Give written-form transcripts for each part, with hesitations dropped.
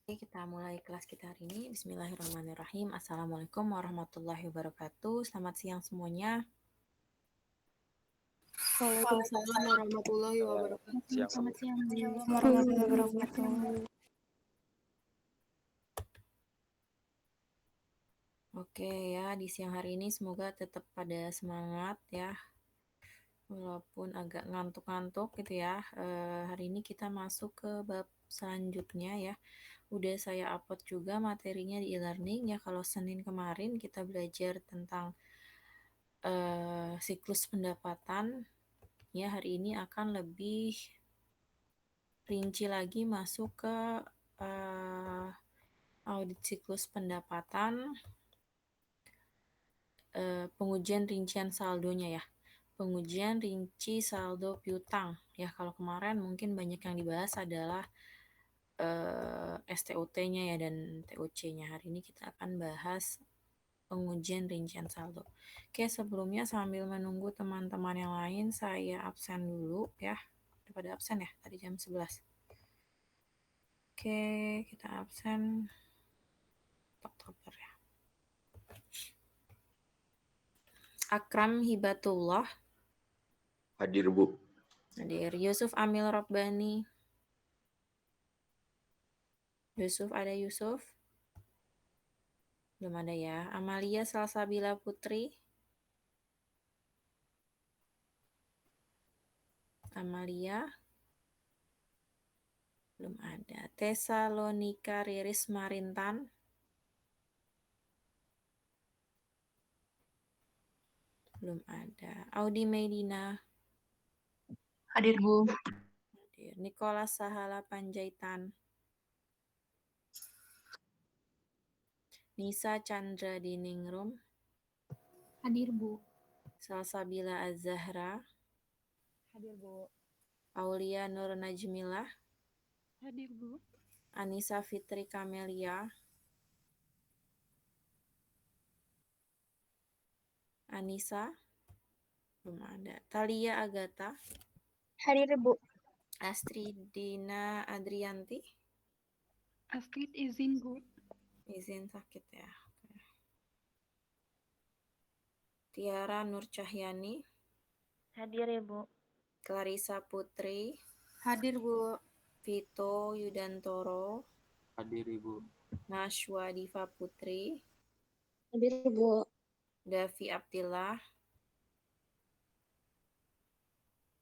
Oke, kita mulai kelas kita hari ini. Bismillahirrahmanirrahim. Assalamualaikum warahmatullahi wabarakatuh. Selamat siang semuanya. Waalaikumsalam warahmatullahi wabarakatuh. Selamat siang, Bu. Warahmatullahi wabarakatuh. Oke ya, di siang hari ini semoga tetap pada semangat ya. Walaupun agak ngantuk-ngantuk gitu ya. Hari ini kita masuk ke bab selanjutnya ya. Udah saya upload juga materinya di e-learning ya. Kalau Senin kemarin kita belajar tentang siklus pendapatan. Ya, hari ini akan lebih rinci lagi masuk ke audit siklus pendapatan, pengujian rincian saldonya ya. Pengujian rinci saldo piutang. Ya, kalau kemarin mungkin banyak yang dibahas adalah STOT-nya ya dan TOC-nya. Hari ini kita akan bahas pengujian rincian saldo. Oke, sebelumnya sambil menunggu teman-teman yang lain, saya absen dulu ya. Udah pada absen ya, tadi jam 11. Oke, kita absen Oktober ya. Akram Hibatullah. Hadir, Bu. Hadir. Yusuf Amil Rabbani. Yusuf, ada Yusuf? Belum ada ya. Amalia Salsabila Putri. Amalia. Belum ada. Tesalonika Riris Marintan. Belum ada. Audi Medina. Hadir, Bu. Hadir. Nicholas Sahala Panjaitan. Nisa Chandra Diningrum. Hadir, Bu. Salsabila Az-Zahra. Hadir, Bu. Aulia Nur Najmilah. Hadir, Bu. Anissa Fitri Kamelia. Anissa. Belum ada. Thalia Agatha. Hadir, Bu. Astridina Adrianti. Astrid izin, Bu. Izin sakit ya. Oke. Tiara Nur Cahyani. Hadir, ya, Bu. Clarissa Putri. Hadir, Bu. Vito Yudantoro. Hadir, Ibu. Nashwa Diva Putri. Hadir, Bu. Davi Abdillah.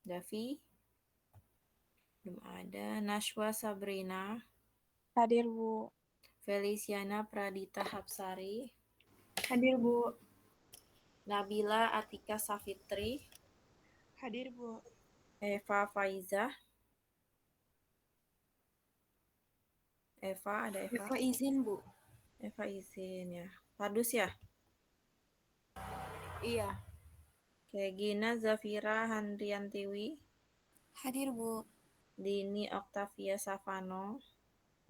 Davi. Belum ada. Nashwa Sabrina. Hadir, Bu. Feliciana Pradita Hapsari. Hadir, Bu. Nabila Atika Safitri. Hadir, Bu. Eva Faizah. Eva, ada Eva? Eva izin, Bu. Eva izin ya. Padus ya? Iya. Oke, Gina Zafira Handriantiwi. Hadir, Bu. Dini Octavia Savano.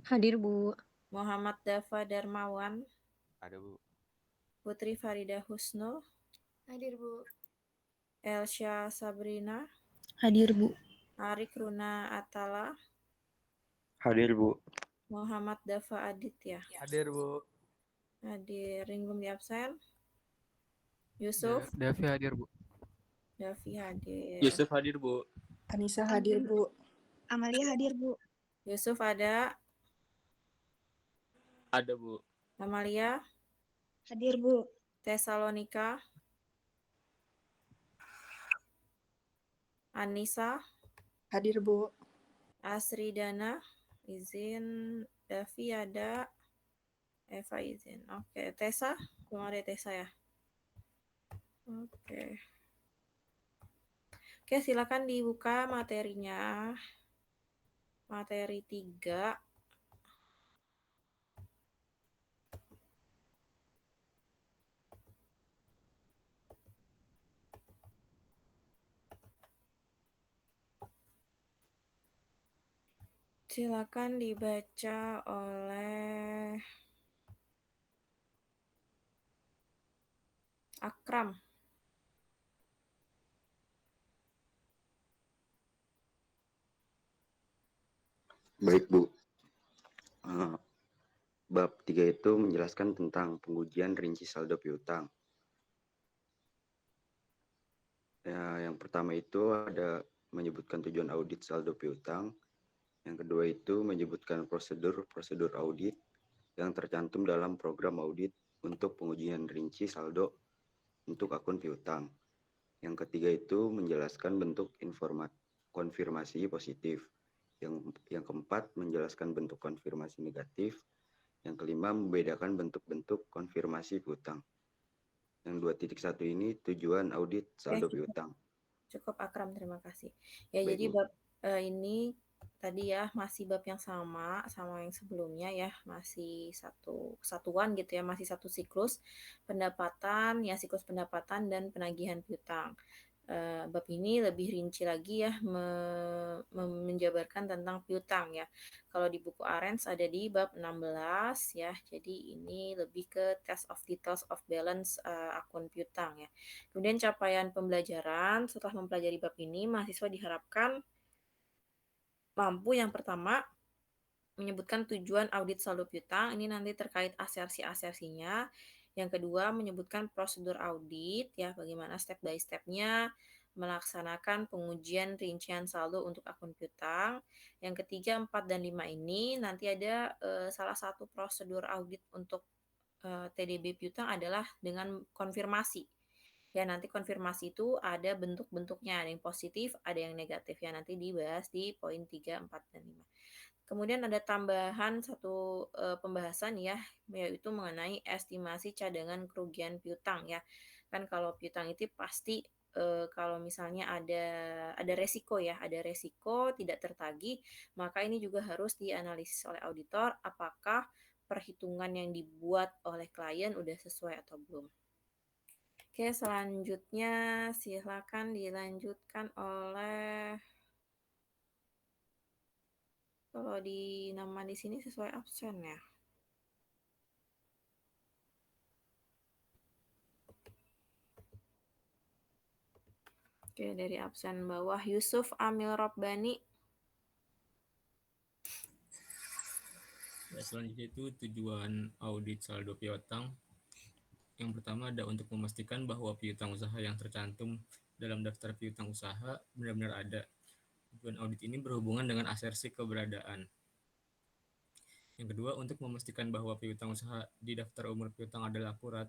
Hadir, Bu. Muhammad Dafa Darmawan. Ada, Bu. Putri Farida Husnul. Hadir, Bu. Elsya Sabrina. Hadir, Bu. Arik Runa Atala. Hadir, Bu. Muhammad Dafa Aditya. Hadir, Bu. Hadir. Ringgum di absen. Yusuf. Davi hadir, Bu. Davi hadir. Yusuf hadir, Bu. Anissa hadir, Bu. Amalia hadir, Bu. Yusuf ada. Ada, Bu. Amalia. Hadir, Bu. Tesalonika. Anissa. Hadir, Bu. Asridana. Izin. Davi ada. Eva izin. Oke, Tessa. Belum ada Tessa ya. Oke. Oke, silakan dibuka materinya. Materi 3. Silakan dibaca oleh Akram. Baik, Bu. bab 3 itu menjelaskan tentang pengujian rinci saldo piutang. Ya, yang pertama itu ada menyebutkan tujuan audit saldo piutang. Yang kedua itu menyebutkan prosedur audit yang tercantum dalam program audit untuk pengujian rinci saldo untuk akun piutang. Yang ketiga itu menjelaskan bentuk konfirmasi positif. Yang keempat menjelaskan bentuk konfirmasi negatif. Yang kelima membedakan bentuk-bentuk konfirmasi piutang. Yang 2.1 ini tujuan audit saldo piutang. Cukup Akram, terima kasih. Ya, Baik, jadi Bu. bab ini tadi ya masih bab yang sama yang sebelumnya ya, masih satu kesatuan gitu ya, masih satu siklus pendapatan ya, siklus pendapatan dan penagihan piutang. Bab ini lebih rinci lagi ya menjabarkan tentang piutang ya. Kalau di buku Arens ada di bab 16 ya. Jadi ini lebih ke test of details of balance akun piutang ya. Kemudian capaian pembelajaran setelah mempelajari bab ini, mahasiswa diharapkan mampu yang pertama menyebutkan tujuan audit saldo piutang, ini nanti terkait asersi-asersinya. Yang kedua, menyebutkan prosedur audit, ya, bagaimana step by step-nya melaksanakan pengujian rincian saldo untuk akun piutang. Yang ketiga, 4 dan 5 ini nanti ada salah satu prosedur audit untuk TDB piutang adalah dengan konfirmasi. Ya, nanti konfirmasi itu ada bentuk-bentuknya, ada yang positif, ada yang negatif. Ya, nanti dibahas di poin 3, 4, dan 5. Kemudian ada tambahan satu pembahasan ya, yaitu mengenai estimasi cadangan kerugian piutang ya. Kan kalau piutang itu pasti kalau misalnya ada resiko ya, ada resiko tidak tertagih, maka ini juga harus dianalisis oleh auditor apakah perhitungan yang dibuat oleh klien udah sesuai atau belum. Oke, selanjutnya silakan dilanjutkan oleh, kalau di nama di sini sesuai absen ya. Oke, dari absen bawah Yusuf Amil Robbani. Ya, selanjutnya itu tujuan audit saldo piutang. Yang pertama ada untuk memastikan bahwa piutang usaha yang tercantum dalam daftar piutang usaha benar-benar ada. Tujuan audit ini berhubungan dengan asersi keberadaan. Yang kedua, untuk memastikan bahwa piutang usaha di daftar umur piutang adalah akurat.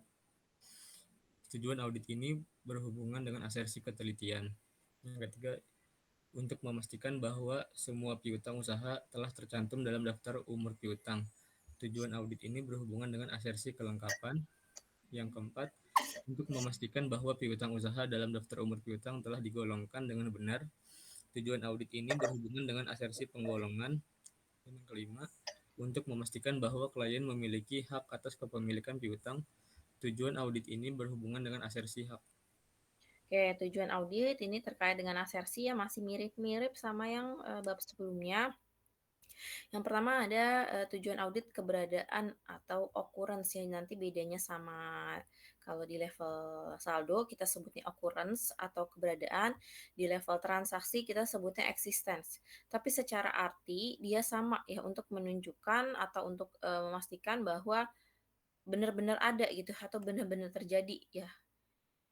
Tujuan audit ini berhubungan dengan asersi ketelitian. Yang ketiga, untuk memastikan bahwa semua piutang usaha telah tercantum dalam daftar umur piutang. Tujuan audit ini berhubungan dengan asersi kelengkapan. Yang keempat, untuk memastikan bahwa piutang usaha dalam daftar umur piutang telah digolongkan dengan benar. Tujuan audit ini berhubungan dengan asersi penggolongan. Dan yang kelima, untuk memastikan bahwa klien memiliki hak atas kepemilikan piutang. Tujuan audit ini berhubungan dengan asersi hak. Oke, tujuan audit ini terkait dengan asersi ya, masih mirip-mirip sama yang bab sebelumnya. Yang pertama ada tujuan audit keberadaan atau occurrence, yang nanti bedanya sama kalau di level saldo kita sebutnya occurrence atau keberadaan, di level transaksi kita sebutnya existence. Tapi secara arti dia sama ya, untuk menunjukkan atau untuk memastikan bahwa benar-benar ada gitu atau benar-benar terjadi ya.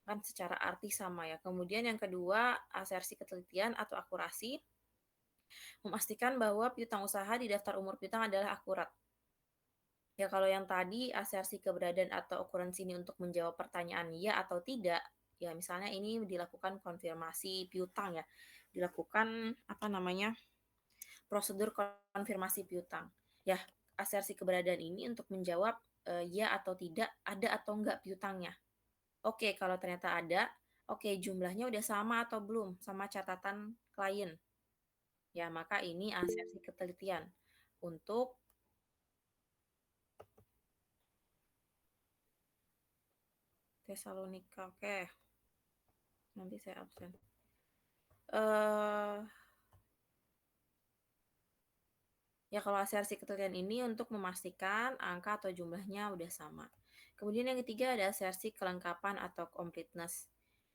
Kan secara arti sama ya. Kemudian yang kedua, asersi ketelitian atau akurasi, memastikan bahwa piutang usaha di daftar umur piutang adalah akurat. Ya, kalau yang tadi asersi keberadaan atau occurrence ini untuk menjawab pertanyaan ya atau tidak, ya misalnya ini dilakukan konfirmasi piutang ya. Dilakukan prosedur konfirmasi piutang. Ya, asersi keberadaan ini untuk menjawab ya atau tidak, ada atau enggak piutangnya. Oke, kalau ternyata ada, oke, jumlahnya udah sama atau belum sama catatan klien. Ya, maka ini asersi ketelitian untuk Tesalonika. Oke. Nanti saya absen. Ya, kalau asersi ketelitian ini untuk memastikan angka atau jumlahnya udah sama. Kemudian yang ketiga ada asersi kelengkapan atau completeness.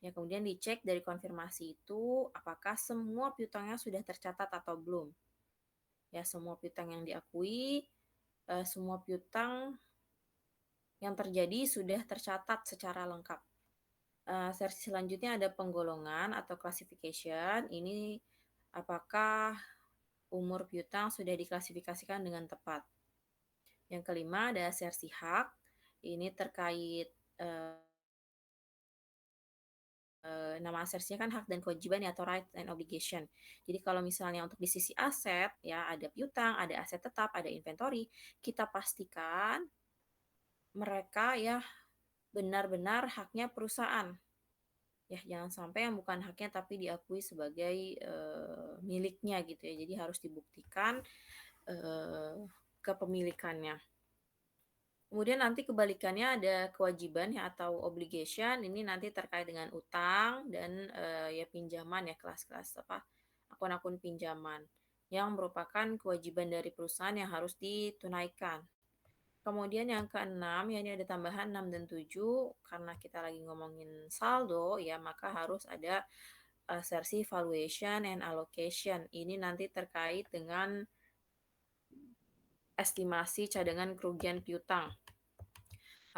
Ya, kemudian dicek dari konfirmasi itu apakah semua piutangnya sudah tercatat atau belum. Ya, semua piutang yang diakui semua piutang yang terjadi sudah tercatat secara lengkap. Versi selanjutnya ada penggolongan atau classification. Ini apakah umur piutang sudah diklasifikasikan dengan tepat. Yang kelima ada asersi hak. Ini terkait nama asersinya kan hak dan kewajiban ya, atau right and obligation. Jadi kalau misalnya untuk di sisi aset ya ada piutang, ada aset tetap, ada inventory, kita pastikan mereka ya benar-benar haknya perusahaan. Ya, jangan sampai yang bukan haknya tapi diakui sebagai miliknya gitu ya. Jadi harus dibuktikan kepemilikannya. Kemudian nanti kebalikannya ada kewajiban ya atau obligation. Ini nanti terkait dengan utang dan ya pinjaman ya, kelas-kelas akun-akun pinjaman yang merupakan kewajiban dari perusahaan yang harus ditunaikan. Kemudian yang keenam, ya ini ada tambahan 6 dan 7, karena kita lagi ngomongin saldo, ya maka harus ada asersi valuation and allocation. Ini nanti terkait dengan estimasi cadangan kerugian piutang.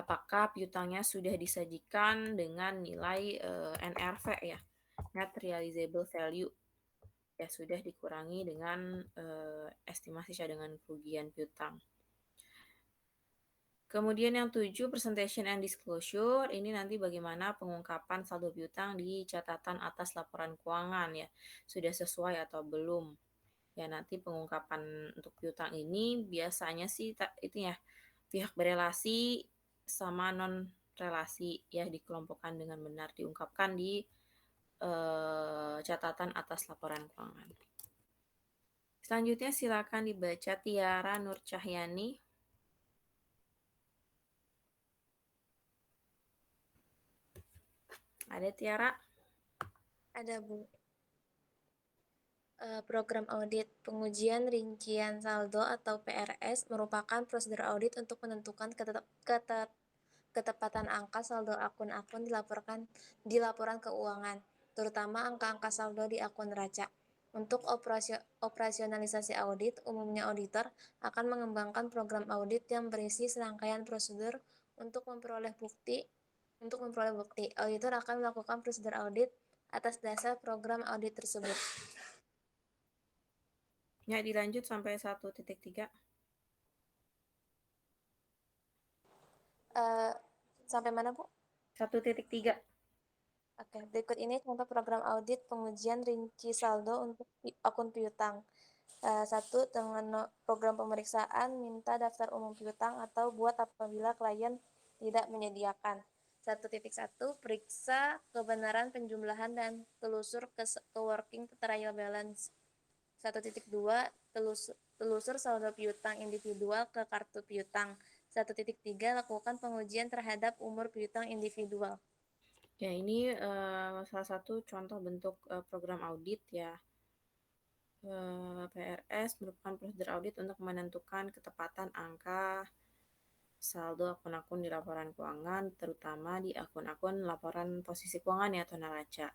Apakah piutangnya sudah disajikan dengan nilai NRV ya, Net Realizable Value. Ya sudah dikurangi dengan estimasi cadangan kerugian piutang. Kemudian yang 7, presentation and disclosure, ini nanti bagaimana pengungkapan saldo piutang di catatan atas laporan keuangan ya, sudah sesuai atau belum. Ya nanti pengungkapan untuk piutang ini biasanya sih itu ya, pihak berelasi sama non relasi ya dikelompokkan dengan benar, diungkapkan di catatan atas laporan keuangan. Selanjutnya silakan dibaca Tiara Nur Cahyani. Ada Tiara? Ada, Bu. Program audit pengujian rincian saldo atau PRS merupakan prosedur audit untuk menentukan ketepatan angka saldo akun-akun di laporan keuangan, terutama angka-angka saldo di akun neraca. Untuk operasionalisasi audit, umumnya auditor akan mengembangkan program audit yang berisi serangkaian prosedur untuk memperoleh bukti. Auditor akan melakukan prosedur audit atas dasar program audit tersebut. Ya, dilanjut sampai 1.3. Sampai mana, Bu? 1.3. Oke, berikut ini contoh program audit pengujian rinci saldo untuk akun piutang. 1. Dengan program pemeriksaan minta daftar umum piutang atau buat apabila klien tidak menyediakan. 1.1 periksa kebenaran penjumlahan dan telusur ke working trial balance. 1.2 telusur saldo piutang individual ke kartu piutang. 1.3 lakukan pengujian terhadap umur piutang individual. Ya, ini salah satu contoh bentuk program audit ya. PRS merupakan prosedur audit untuk menentukan ketepatan angka saldo akun-akun di laporan keuangan, terutama di akun-akun laporan posisi keuangan ya atau neraca.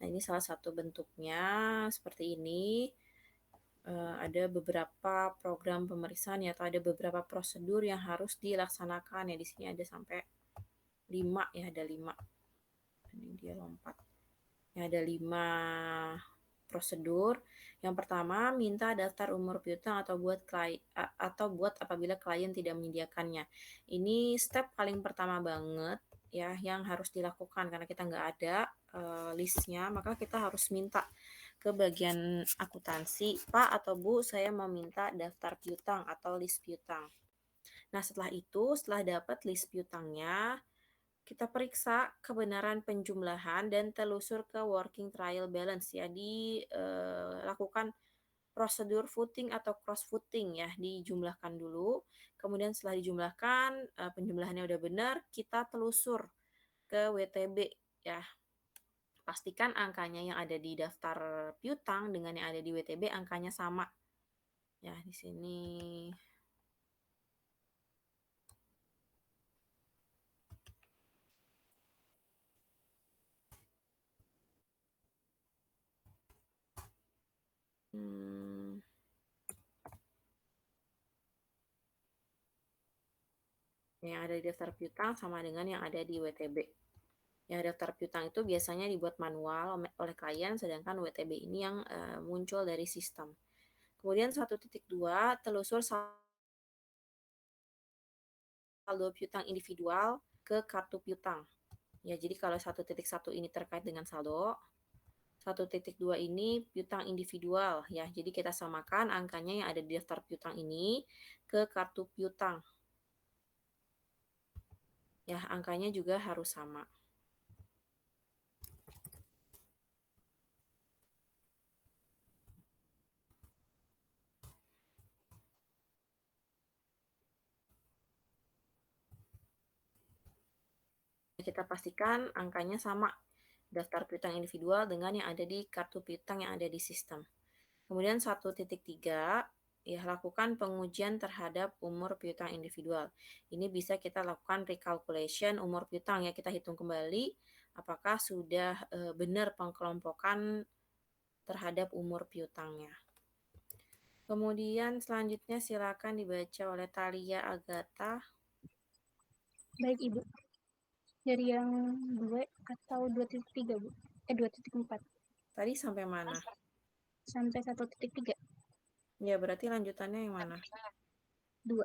Nah, ini salah satu bentuknya seperti ini. Ada beberapa program pemeriksaan ya, atau ada beberapa prosedur yang harus dilaksanakan ya. Di sini ada sampai 5 ya, ada 5. Ini dia lompat. Ya, ada 5 prosedur. Yang pertama, minta daftar umur piutang atau buat apabila klien tidak menyediakannya. Ini step paling pertama banget ya yang harus dilakukan karena kita nggak ada listnya, maka kita harus minta ke bagian akuntansi, Pak atau Bu, saya mau minta daftar piutang atau list piutang. Nah, setelah dapat list piutangnya, kita periksa kebenaran penjumlahan dan telusur ke working trial balance ya, dilakukan prosedur footing atau cross footing ya, dijumlahkan dulu. Kemudian setelah dijumlahkan, penjumlahannya udah benar, kita telusur ke WTB ya. Pastikan angkanya yang ada di daftar piutang dengan yang ada di WTB angkanya sama. Ya, di sini Yang ada di daftar piutang sama dengan yang ada di WTB. Yang daftar piutang itu biasanya dibuat manual oleh klien, sedangkan WTB ini yang muncul dari sistem. Kemudian 1.2, telusur saldo piutang individual ke kartu piutang. Ya, jadi kalau 1.1 ini terkait dengan saldo, 1.2 ini piutang individual ya. Jadi kita samakan angkanya yang ada di daftar piutang ini ke kartu piutang. Ya, angkanya juga harus sama. Kita pastikan angkanya sama daftar piutang individual dengan yang ada di kartu piutang yang ada di sistem. Kemudian 1.3, ya lakukan pengujian terhadap umur piutang individual. Ini bisa kita lakukan recalculation umur piutang ya, kita hitung kembali apakah sudah benar pengkelompokan terhadap umur piutangnya. Kemudian selanjutnya silakan dibaca oleh Thalia Agatha. Baik, Ibu. Dari yang 2 atau 2.3, Bu? 2.4. Tadi sampai mana? Sampai 1.3. Ya, berarti lanjutannya yang mana? 2.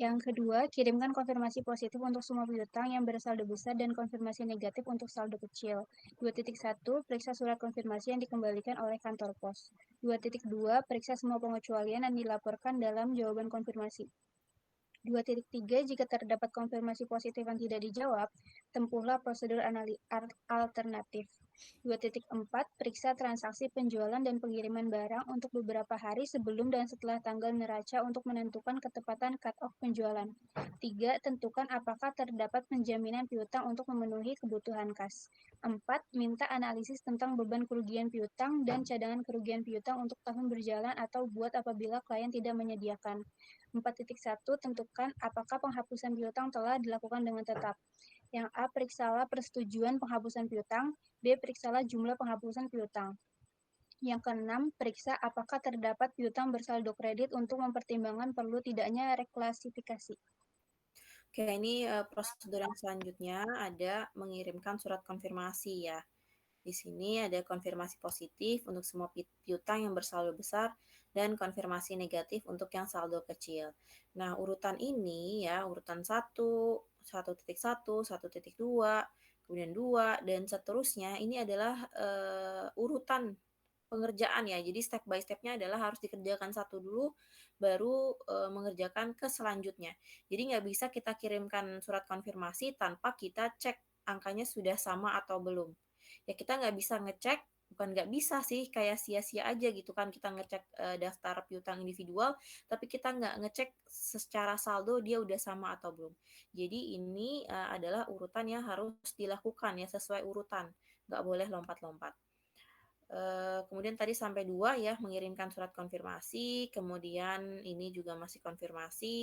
Yang kedua, kirimkan konfirmasi positif untuk semua piutang yang bersaldo besar dan konfirmasi negatif untuk saldo kecil. 2.1, periksa surat konfirmasi yang dikembalikan oleh kantor pos. 2.2, periksa semua pengecualian yang dilaporkan dalam jawaban konfirmasi. 2.3, jika terdapat konfirmasi positif yang tidak dijawab, tempuhlah prosedur alternatif. 2.4, periksa transaksi penjualan dan pengiriman barang untuk beberapa hari sebelum dan setelah tanggal neraca untuk menentukan ketepatan cut-off penjualan. 3, tentukan apakah terdapat penjaminan piutang untuk memenuhi kebutuhan kas. 4, minta analisis tentang beban kerugian piutang dan cadangan kerugian piutang untuk tahun berjalan atau buat apabila klien tidak menyediakan. 4.1, tentukan apakah penghapusan piutang telah dilakukan dengan tetap. Yang A, periksalah persetujuan penghapusan piutang. B, periksalah jumlah penghapusan piutang. Yang keenam, periksa apakah terdapat piutang bersaldo kredit untuk mempertimbangkan perlu tidaknya reklasifikasi. Oke, ini prosedur yang selanjutnya ada mengirimkan surat konfirmasi ya. Di sini ada konfirmasi positif untuk semua piutang yang bersaldo besar dan konfirmasi negatif untuk yang saldo kecil. Nah, urutan ini ya, urutan 1, 1.1, 1.2, kemudian 2, dan seterusnya, ini adalah urutan pengerjaan ya. Jadi step by step-nya adalah harus dikerjakan satu dulu, baru mengerjakan ke selanjutnya. Jadi nggak bisa kita kirimkan surat konfirmasi tanpa kita cek angkanya sudah sama atau belum. Ya kita nggak bisa ngecek, bukan nggak bisa sih, kayak sia-sia aja gitu kan kita ngecek daftar piutang individual, tapi kita nggak ngecek secara saldo dia udah sama atau belum. Jadi ini adalah urutan yang harus dilakukan ya, sesuai urutan, nggak boleh lompat-lompat. Kemudian tadi sampai 2 ya, mengirimkan surat konfirmasi, kemudian ini juga masih konfirmasi.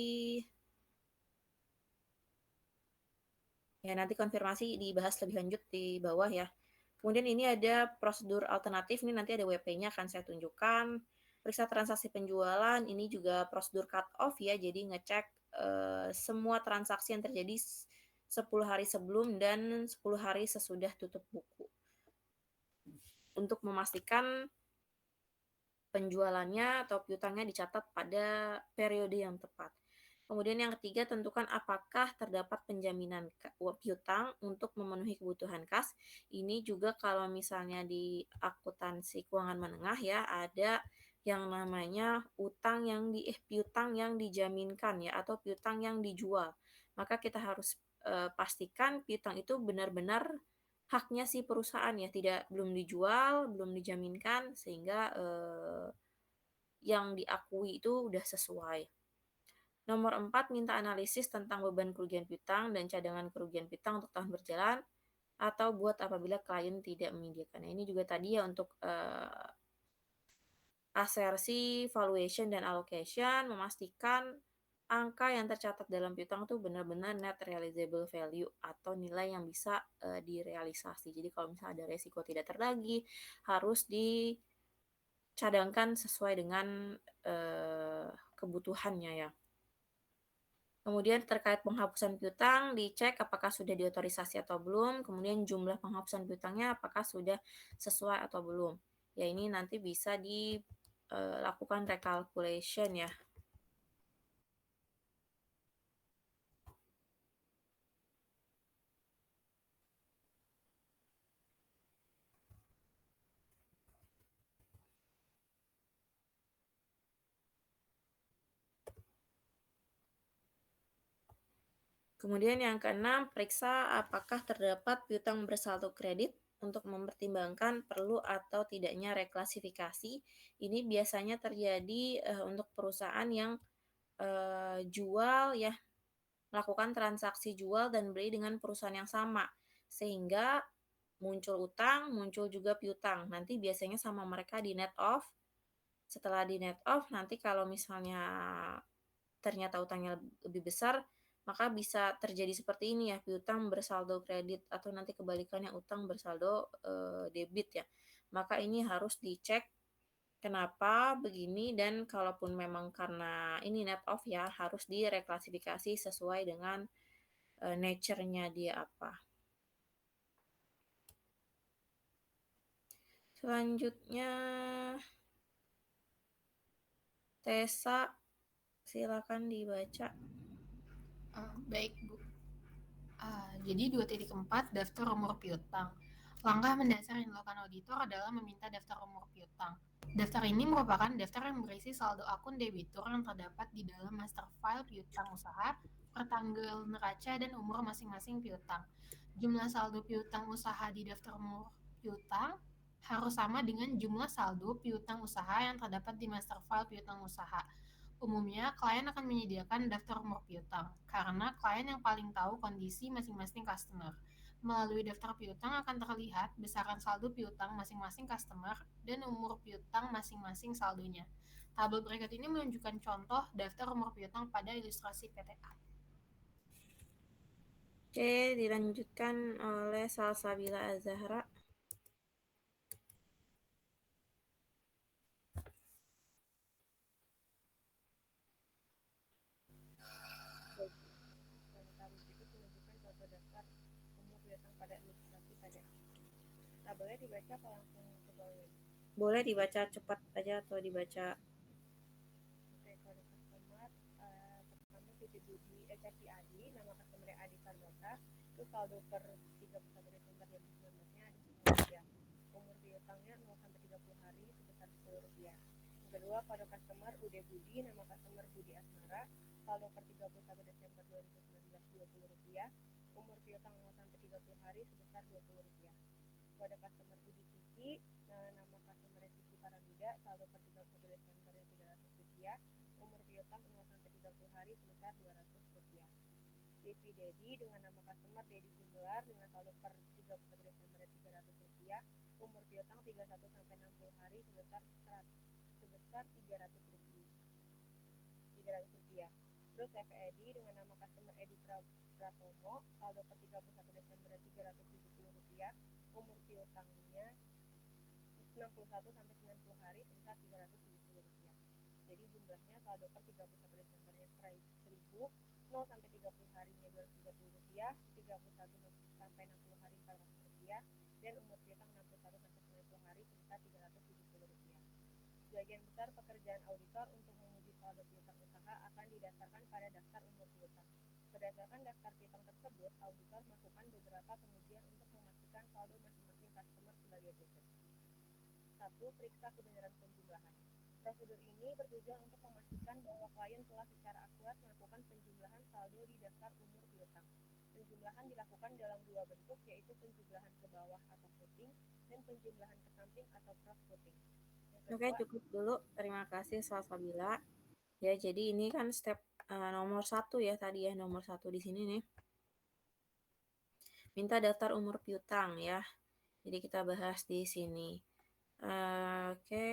Ya, nanti konfirmasi dibahas lebih lanjut di bawah ya. Kemudian ini ada prosedur alternatif, ini nanti ada WP-nya akan saya tunjukkan. Periksa transaksi penjualan, ini juga prosedur cut off ya, jadi ngecek semua transaksi yang terjadi 10 hari sebelum dan 10 hari sesudah tutup buku. Untuk memastikan penjualannya atau piutangnya dicatat pada periode yang tepat. Kemudian yang ketiga, tentukan apakah terdapat penjaminan piutang untuk memenuhi kebutuhan kas. Ini juga kalau misalnya di akuntansi keuangan menengah ya, ada yang namanya piutang yang dijaminkan ya, atau piutang yang dijual. Maka kita harus pastikan piutang itu benar-benar haknya si perusahaan ya, belum dijual, belum dijaminkan, sehingga yang diakui itu udah sesuai. Nomor 4, minta analisis tentang beban kerugian piutang dan cadangan kerugian piutang untuk tahun berjalan atau buat apabila klien tidak menyediakan. Ini juga tadi ya untuk asersi, valuation, dan allocation, memastikan angka yang tercatat dalam piutang itu benar-benar net realizable value atau nilai yang bisa direalisasi. Jadi kalau misalnya ada resiko tidak terlagi, harus dicadangkan sesuai dengan kebutuhannya ya. Kemudian terkait penghapusan piutang, dicek apakah sudah diotorisasi atau belum, kemudian jumlah penghapusan piutangnya apakah sudah sesuai atau belum. Ya ini nanti bisa dilakukan recalculation ya. Kemudian yang keenam, periksa apakah terdapat piutang bersaldo kredit untuk mempertimbangkan perlu atau tidaknya reklasifikasi. Ini biasanya terjadi untuk perusahaan yang jual ya, melakukan transaksi jual dan beli dengan perusahaan yang sama, sehingga muncul utang, muncul juga piutang. Nanti biasanya sama mereka di net off. Setelah di net off, nanti kalau misalnya ternyata utangnya lebih besar, maka bisa terjadi seperti ini ya, piutang bersaldo kredit atau nanti kebalikannya utang bersaldo debit ya. Maka ini harus dicek kenapa begini, dan kalaupun memang karena ini net off ya, harus direklasifikasi sesuai dengan nature-nya dia apa. Selanjutnya Tessa, silakan dibaca. Baik, Bu. Jadi 2.4 daftar umur piutang. Langkah mendasar yang dilakukan auditor adalah meminta daftar umur piutang. Daftar ini merupakan daftar yang berisi saldo akun debitur yang terdapat di dalam master file piutang usaha, pertanggal neraca, dan umur masing-masing piutang. Jumlah saldo piutang usaha di daftar umur piutang harus sama dengan jumlah saldo piutang usaha yang terdapat di master file piutang usaha. Umumnya, klien akan menyediakan daftar umur piutang, karena klien yang paling tahu kondisi masing-masing customer. Melalui daftar piutang akan terlihat besaran saldo piutang masing-masing customer dan umur piutang masing-masing saldonya. Tabel berikut ini menunjukkan contoh daftar umur piutang pada ilustrasi PTA. Oke, dilanjutkan oleh Salsabila Azahra. Tabelnya dibaca apa langsung ke bawah? Boleh dibaca cepat aja atau dibaca. Oke, kode customer pertama Siti Budi Siti Adi, nama customer Adi Carlota, itu saldo per 31 Desember 2019-nya ada 10 rupiah. Umur piutangnya 0 sampai 30 hari sebesar 10 rupiah. Yang kedua, kode customer Ude Budi, nama customer Budi Asmara, saldo per 31 Desember 2019 20 rupiah. Umur piutang 0 sampai 30 hari sebesar 20 rupiah. Kode customer Budi Cici, nama customer Cici Paraduda, saldo per 31 Desember 300 rupiah. Umur piutang 0 sampai 30 hari sebesar 200 rupiah. Devi Dedi dengan nama customer Dedi Singular dengan saldo per 31 Desember 300 rupiah. Umur piutang 31 sampai 60 hari sebesar 300 rupiah. Terus Eva Edi dengan nama customer Edi Pratomo, saldo per 31 Desember 370 rupiah. Umur piutangnya 61 sampai 90 hari sebesar 370 rupiah. Jadi jumlahnya saldo per 31 Desembernya 1.000, 0 sampai 30 harinya 230 rupiah, 31 sampai 60 hari 400 rupiah, dan umur piutang 61 sampai 90 hari sebesar 370 rupiah. Sebagian besar pekerjaan auditor untuk menguji saldo piutang usaha akan didasarkan pada daftar umur piutang. Berdasarkan daftar piutang tersebut, auditor melakukan beberapa pengujian untuk memastikan saldo masing-masing customer sebagai berikut. 1. Periksa kebenaran penjumlahan. Prosedur ini bertujuan untuk memastikan bahwa klien telah secara akurat melakukan penjumlahan saldo di daftar umur piutang. Penjumlahan dilakukan dalam dua bentuk, yaitu penjumlahan ke bawah atau footing dan penjumlahan ke samping atau cross footing. Oke, cukup dulu. Terima kasih Salsabila. Ya, jadi ini kan step nomor 1 ya tadi ya, nomor 1 di sini nih. Minta daftar umur piutang ya. Jadi kita bahas di sini. Oke.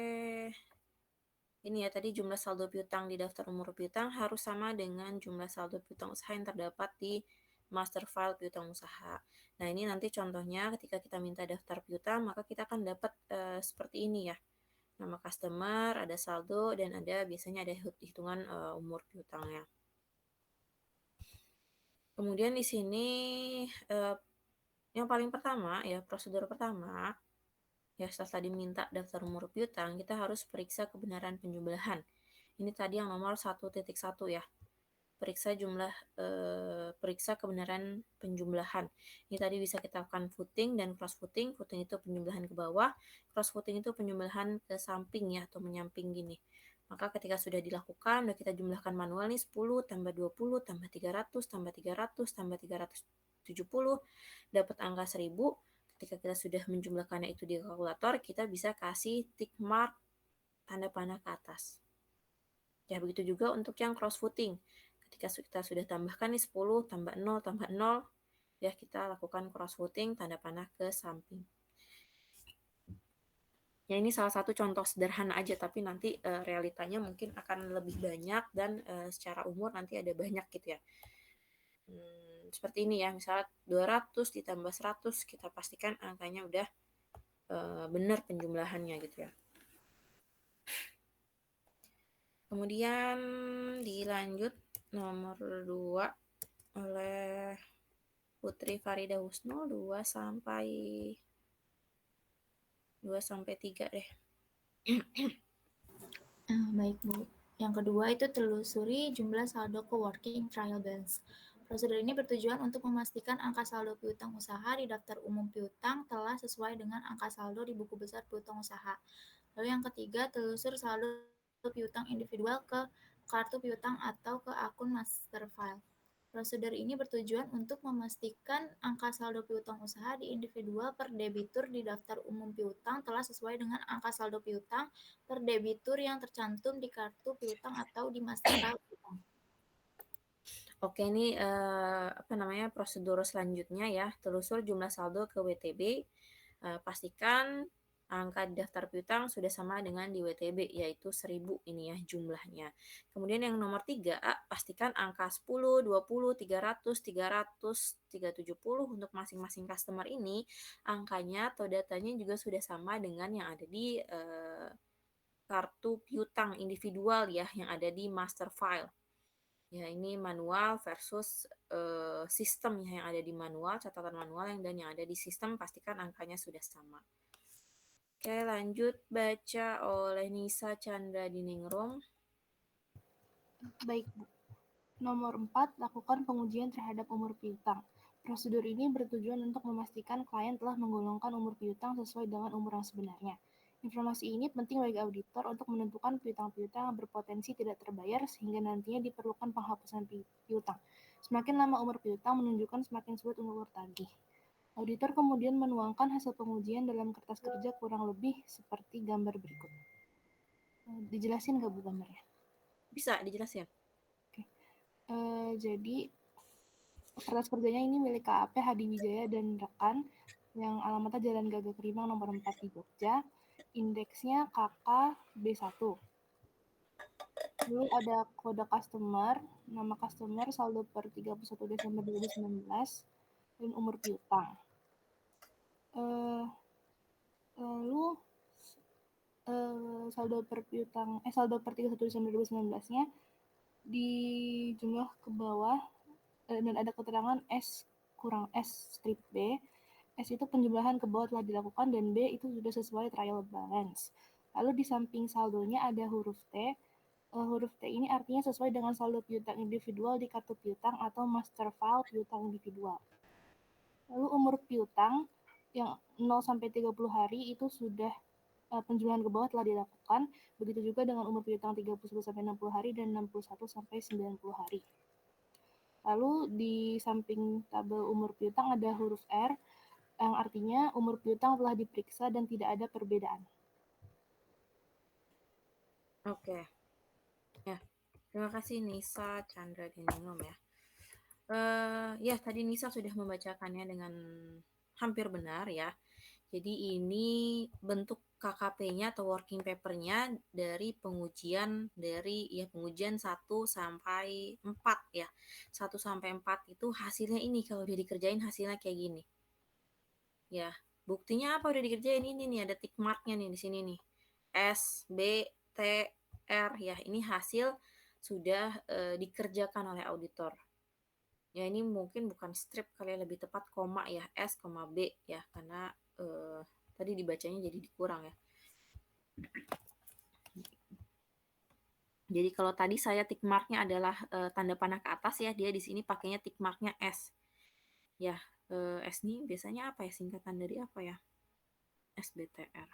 Ini ya tadi jumlah saldo piutang di daftar umur piutang harus sama dengan jumlah saldo piutang usaha yang terdapat di master file piutang usaha. Nah, ini nanti contohnya ketika kita minta daftar piutang, maka kita akan dapat seperti ini ya. Nama customer, ada saldo, dan ada biasanya ada hitungan umur piutangnya. Kemudian di sini yang paling pertama ya, prosedur pertama ya, setelah diminta daftar umur piutang, kita harus periksa kebenaran penjumlahan. Ini tadi yang nomor 1.1 ya. Periksa kebenaran penjumlahan. Ini tadi bisa kita lakukan footing dan cross footing. Footing itu penjumlahan ke bawah, cross footing itu penjumlahan ke samping ya, atau menyamping gini. Maka ketika sudah dilakukan, udah kita jumlahkan manual nih, 10 tambah 20 tambah 300 tambah 300 tambah 370 dapat angka 1000. Ketika kita sudah menjumlahkannya itu di kalkulator, kita bisa kasih tick mark tanda panah ke atas. Ya, begitu juga untuk yang cross footing. Ketika kita sudah tambahkan nih 10 tambah 0 tambah 0, ya kita lakukan cross footing tanda panah ke samping. Ya, ini salah satu contoh sederhana aja, tapi nanti realitanya mungkin akan lebih banyak dan secara umur nanti ada banyak gitu ya. Seperti ini ya, misalnya 200 ditambah 100, kita pastikan angkanya udah benar penjumlahannya gitu ya. Kemudian dilanjut nomor 2 oleh Putri Farida Husnul 2 sampai 3 deh. Baik, Bu. Yang kedua itu telusuri jumlah saldo co-working trial balance. Prosedur ini bertujuan untuk memastikan angka saldo piutang usaha di daftar umum piutang telah sesuai dengan angka saldo di buku besar piutang usaha. Lalu yang ketiga, telusur saldo piutang individual ke kartu piutang atau ke akun master file. Prosedur ini bertujuan untuk memastikan angka saldo piutang usaha di individual per debitur di daftar umum piutang telah sesuai dengan angka saldo piutang per debitur yang tercantum di kartu piutang atau di master file piutang. Oke, ini prosedur selanjutnya ya, telusur jumlah saldo ke WTB. Pastikan angka di daftar piutang sudah sama dengan di WTB, yaitu 1000 ini ya jumlahnya. Kemudian yang nomor 3, pastikan angka 10, 20, 300, 300, 370 untuk masing-masing customer ini, angkanya atau datanya juga sudah sama dengan yang ada di kartu piutang individual ya, yang ada di master file. Ya, ini manual versus sistem ya, yang ada di manual, catatan manual dan yang ada di sistem, pastikan angkanya sudah sama. Oke, lanjut baca oleh Nisa Chandra Diningrum. Baik, Bu. Nomor 4, lakukan pengujian terhadap umur piutang. Prosedur ini bertujuan untuk memastikan klien telah menggolongkan umur piutang sesuai dengan umur yang sebenarnya. Informasi ini penting bagi auditor untuk menentukan piutang-piutang yang berpotensi tidak terbayar sehingga nantinya diperlukan penghapusan piutang. Semakin lama umur piutang menunjukkan semakin sulit untuk tertagih. Auditor kemudian menuangkan hasil pengujian dalam kertas kerja kurang lebih seperti gambar berikut. Dijelasin nggak Bu gambarnya? Bisa dijelasin? Oke. Jadi kertas kerjanya ini milik KAP Hadi Wijaya dan rekan yang alamatnya Jalan Gagak Rimang nomor 4 di Jogja. Indeksnya KK B1. Lalu ada kode customer, nama customer, saldo per 31 Desember 2019, dan umur piutang. Lalu saldo per 31 Desember 2019-nya di jumlah ke bawah dan ada keterangan S kurang S strip B. S itu penjumlahan ke bawah telah dilakukan dan B itu sudah sesuai trial balance. Lalu di samping saldonya ada huruf T. Huruf T ini artinya sesuai dengan saldo piutang individual di kartu piutang atau master file piutang individual. Lalu umur piutang yang 0 sampai 30 hari itu sudah penjumlahan ke bawah telah dilakukan. Begitu juga dengan umur piutang 31 sampai 60 hari dan 61 sampai 90 hari. Lalu di samping tabel umur piutang ada huruf R yang artinya umur piutang telah diperiksa dan tidak ada perbedaan. Oke. Ya, terima kasih Nisa Chandra Diningrum ya. Ya, tadi Nisa sudah membacakannya dengan hampir benar ya. Jadi ini bentuk KKP-nya atau working paper-nya dari pengujian 1 sampai 4 ya. 1 sampai 4 itu hasilnya ini, kalau udah dikerjain hasilnya kayak gini. Ya, buktinya apa udah dikerjain, ini nih ada tick mark-nya nih di sini nih. S, B, T, R ya. Ini hasil sudah dikerjakan oleh auditor. Ya ini mungkin bukan strip kali ya, lebih tepat koma ya, S, B ya, karena tadi dibacanya jadi dikurang ya. Jadi kalau tadi saya tick marknya adalah tanda panah ke atas ya, dia di sini pakainya tick marknya S. Ya, S ini biasanya apa ya, singkatan dari apa ya? SBTR.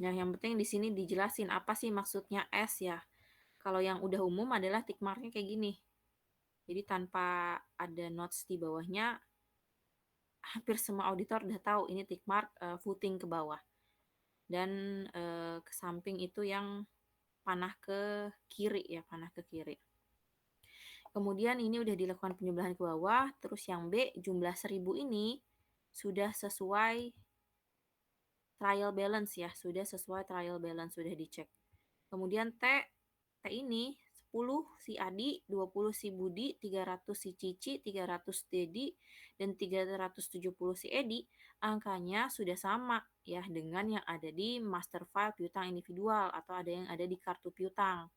Nah, yang penting di sini dijelasin apa sih maksudnya S ya. Kalau yang udah umum adalah tick marknya kayak gini. Jadi tanpa ada notes di bawahnya, hampir semua auditor udah tahu ini tick mark footing ke bawah. Dan ke samping itu yang panah ke kiri ya, panah ke kiri. Kemudian ini udah dilakukan penjumlahan ke bawah, terus yang B jumlah 1000 ini sudah sesuai trial balance ya, sudah sesuai trial balance, sudah dicek. Kemudian T ini 10 si Adi, 20 si Budi, 300 si Cici, 300 Dedi, dan 370 si Edi, angkanya sudah sama ya dengan yang ada di master file piutang individual atau ada yang ada di kartu piutang.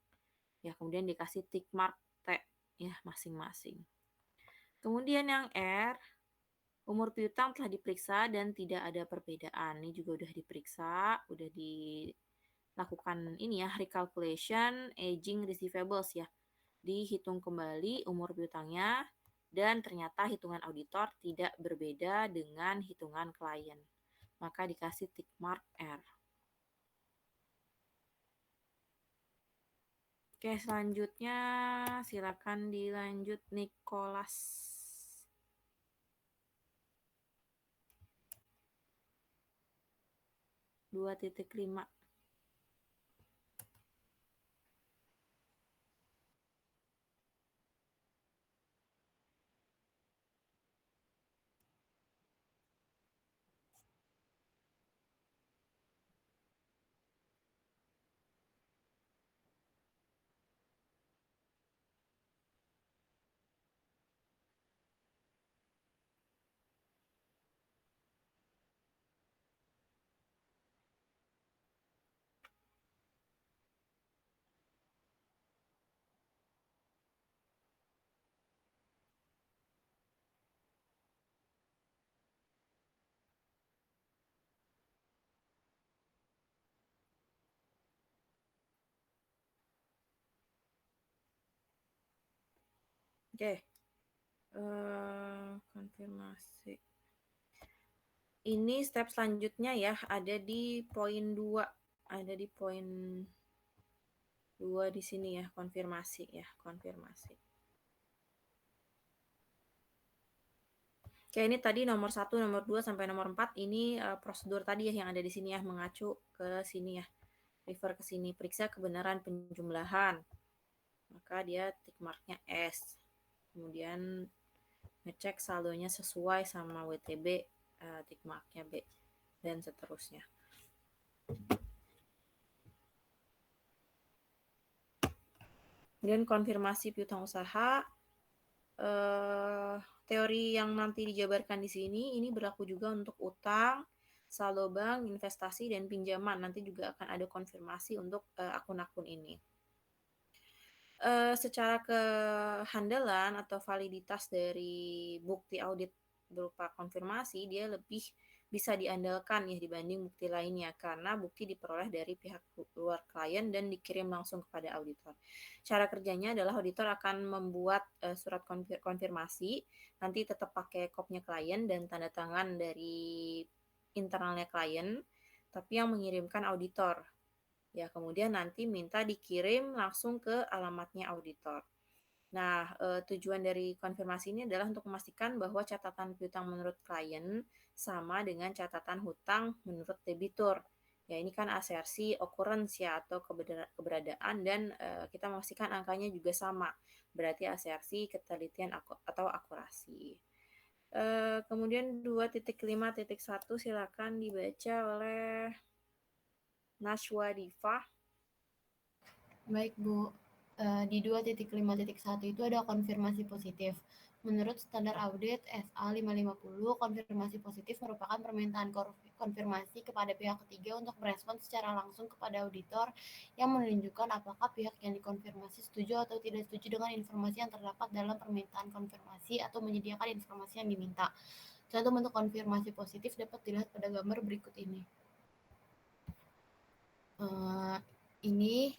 Ya, kemudian dikasih tick mark T ya masing-masing. Kemudian yang R, umur piutang telah diperiksa dan tidak ada perbedaan. Ini juga udah diperiksa, udah dilakukan ini ya, recalculation aging receivables ya. Dihitung kembali umur piutangnya dan ternyata hitungan auditor tidak berbeda dengan hitungan klien. Maka dikasih tick mark R. Oke, selanjutnya silakan dilanjut Nicholas. 2.5. Oke. Konfirmasi. Ini step selanjutnya ya, ada di poin 2. Ada di poin 2 di sini ya, konfirmasi ya, konfirmasi. Oke, ini tadi nomor 1, nomor 2 sampai nomor 4 ini prosedur tadi ya yang ada di sini ya, mengacu ke sini ya. Refer ke sini, periksa kebenaran penjumlahan. Maka dia tick marknya S. Kemudian ngecek saldonya sesuai sama WTB, tick marknya B, dan seterusnya. Kemudian konfirmasi piutang usaha, teori yang nanti dijabarkan di sini ini berlaku juga untuk utang, saldo bank, investasi, dan pinjaman. Nanti juga akan ada konfirmasi untuk akun-akun ini. Secara kehandalan atau validitas dari bukti audit berupa konfirmasi, dia lebih bisa diandalkan ya dibanding bukti lainnya karena bukti diperoleh dari pihak luar klien dan dikirim langsung kepada auditor. Cara kerjanya adalah auditor akan membuat surat konfirmasi, nanti tetap pakai kopnya klien dan tanda tangan dari internalnya klien, tapi yang mengirimkan auditor. Ya, kemudian nanti minta dikirim langsung ke alamatnya auditor. Nah, tujuan dari konfirmasi ini adalah untuk memastikan bahwa catatan piutang menurut klien sama dengan catatan hutang menurut debitur. Ya, ini kan asersi occurrence ya atau keberadaan dan kita memastikan angkanya juga sama. Berarti asersi, ketelitian atau akurasi. Kemudian 2.5.1 silakan dibaca oleh Nashwa Diva. Baik, Bu. Di 2.5.1 itu ada konfirmasi positif. Menurut standar audit SA 550, konfirmasi positif merupakan permintaan konfirmasi kepada pihak ketiga untuk merespons secara langsung kepada auditor yang menunjukkan apakah pihak yang dikonfirmasi setuju atau tidak setuju dengan informasi yang terdapat dalam permintaan konfirmasi atau menyediakan informasi yang diminta. Contoh bentuk konfirmasi positif dapat dilihat pada gambar berikut ini. Ini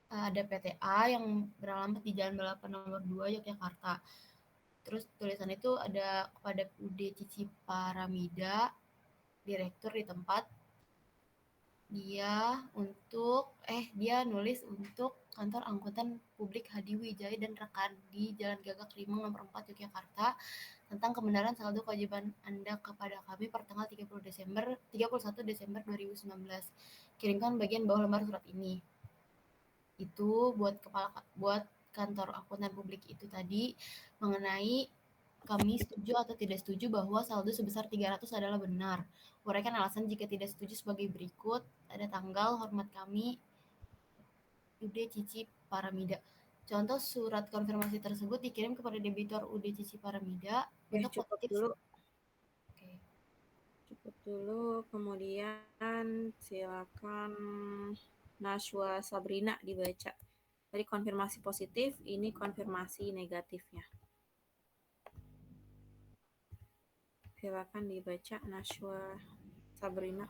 ada PTA yang beralamat di Jalan Balapan nomor 2 Yogyakarta. Terus tulisan itu ada kepada UD Cici Paramida, direktur di tempat. Dia nulis untuk kantor angkutan publik Hadi Wijaya dan rekan di Jalan Gagak Limang nomor 4 Yogyakarta tentang kebenaran saldo kewajiban Anda kepada kami per tanggal 31 Desember 2019. Kirimkan bagian bawah lembar surat ini. Itu buat kantor akuntan publik itu tadi mengenai kami setuju atau tidak setuju bahwa saldo sebesar 300 adalah benar. Uraikan alasan jika tidak setuju sebagai berikut. Ada tanggal, hormat kami, UD Cici Paramida. Contoh surat konfirmasi tersebut dikirim kepada debitur UD Cici Paramida untuk cukup positif. dulu. Oke. Cukup dulu, kemudian silakan Nashwa Sabrina dibaca. Tadi konfirmasi positif, ini konfirmasi negatifnya. Silakan dibaca Nashwa Sabrina.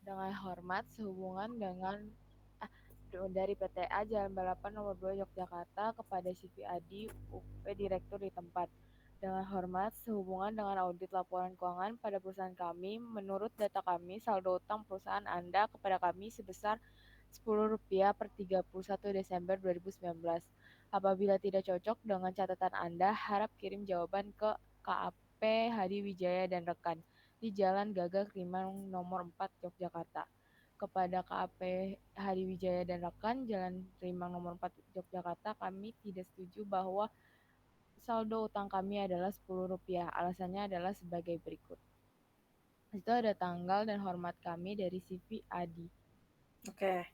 Dengan hormat sehubungan dengan dari PTA Jalan Balapan nomor 2 Yogyakarta kepada CV Adi, UP Direktur di tempat. Dengan hormat sehubungan dengan audit laporan keuangan pada perusahaan kami, menurut data kami saldo utang perusahaan Anda kepada kami sebesar Rp10 per 31 Desember 2019. Apabila tidak cocok dengan catatan Anda, harap kirim jawaban ke KAP Hadi Wijaya dan rekan di Jalan Gagak Limang nomor 4 Yogyakarta. Kepada KAP Hadi Wijaya dan rekan Jalan Rimang nomor 4 Yogyakarta, kami tidak setuju bahwa saldo utang kami adalah Rp10. Alasannya adalah sebagai berikut. Itu ada tanggal dan hormat kami dari CV Adi. Oke.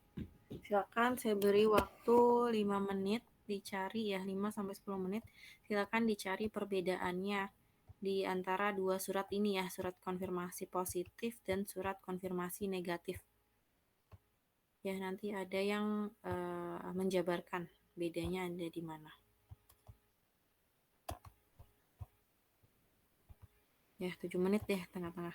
Silakan saya beri waktu 5 menit dicari ya, 5-10 menit. Silakan dicari perbedaannya di antara dua surat ini ya, surat konfirmasi positif dan surat konfirmasi negatif. Ya, nanti ada yang menjabarkan bedanya ada di mana. Ya, 7 menit deh, tengah-tengah.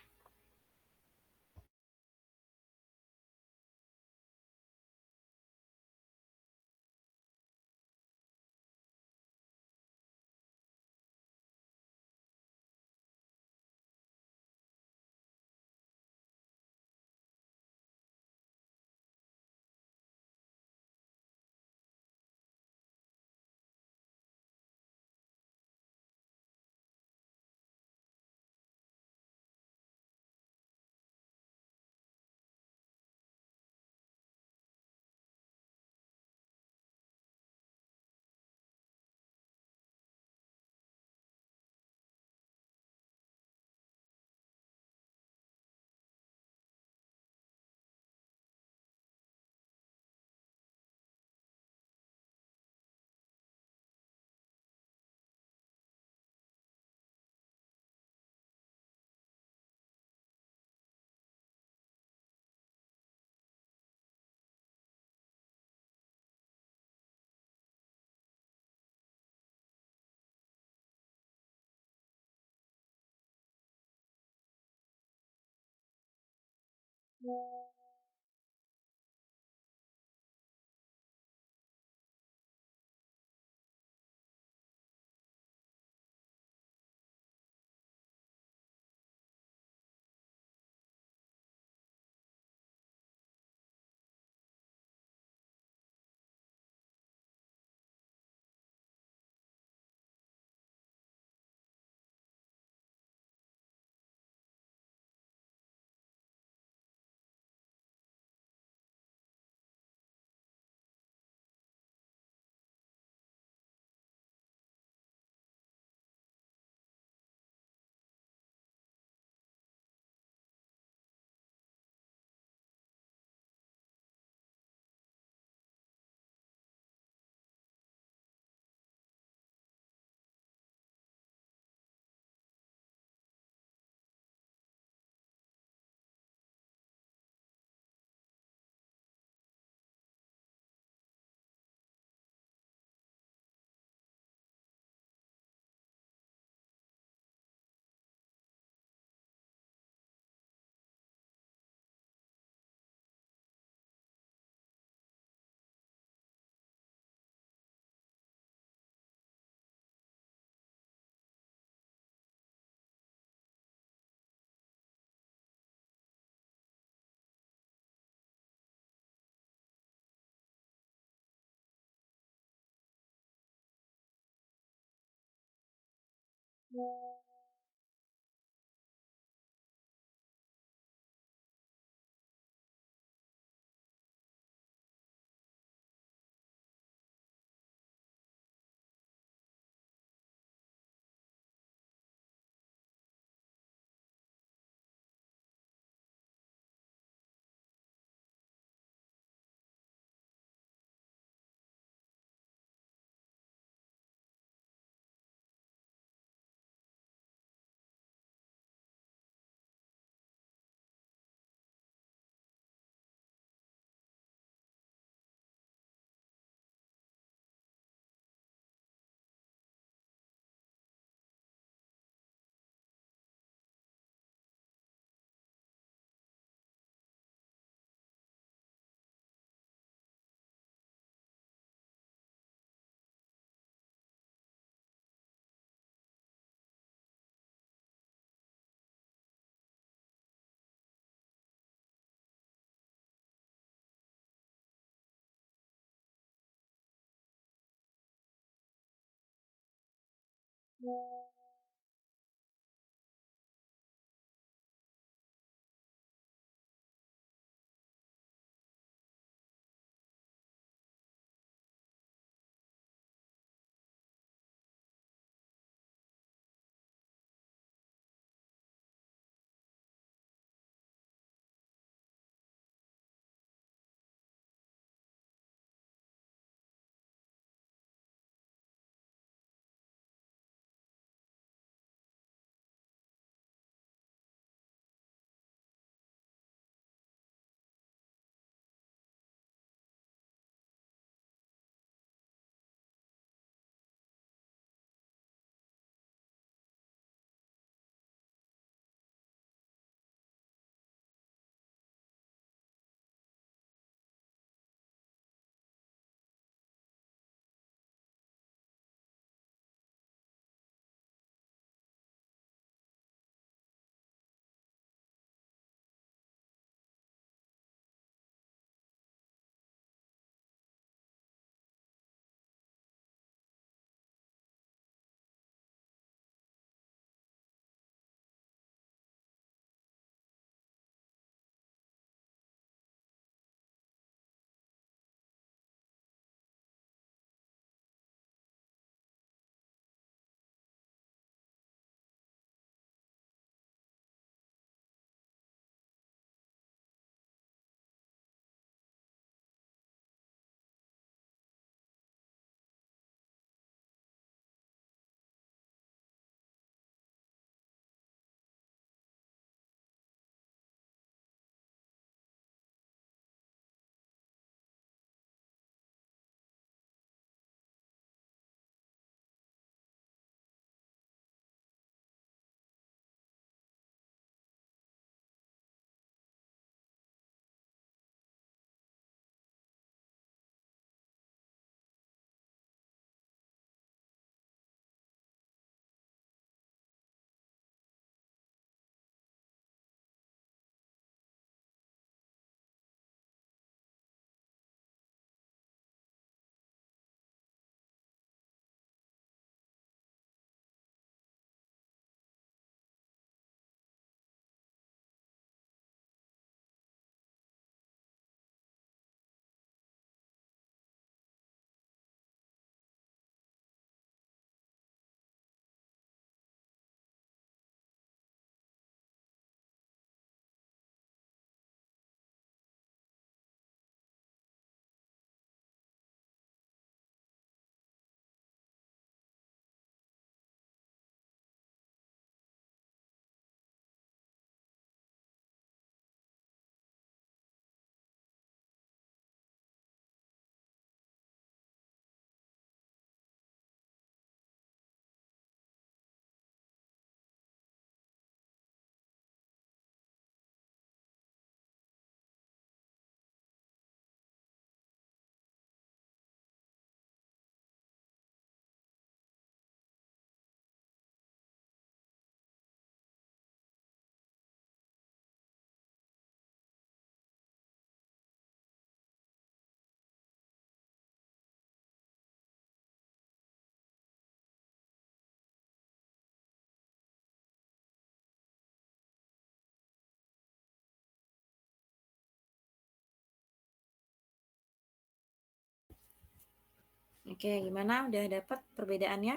Oke, gimana? Udah dapat perbedaannya?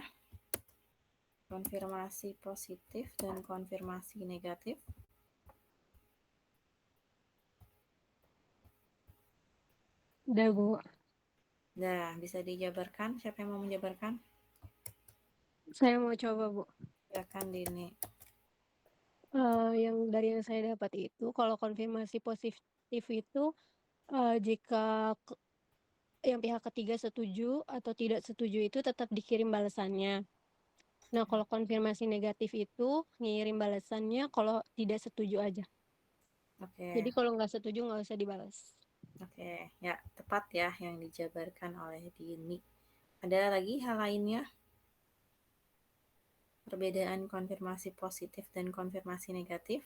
Konfirmasi positif dan konfirmasi negatif. Udah, Bu. Nah, bisa dijabarkan? Siapa yang mau menjabarkan? Saya mau coba, Bu. Silakan Dini. Yang dari yang saya dapat itu, kalau konfirmasi positif itu jika yang pihak ketiga setuju atau tidak setuju itu tetap dikirim balasannya. Nah, kalau konfirmasi negatif itu ngirim balasannya kalau tidak setuju aja. Oke. Jadi kalau nggak setuju nggak usah dibalas. Oke, ya tepat ya yang dijabarkan oleh Dini. Ada lagi hal lainnya? Perbedaan konfirmasi positif dan konfirmasi negatif?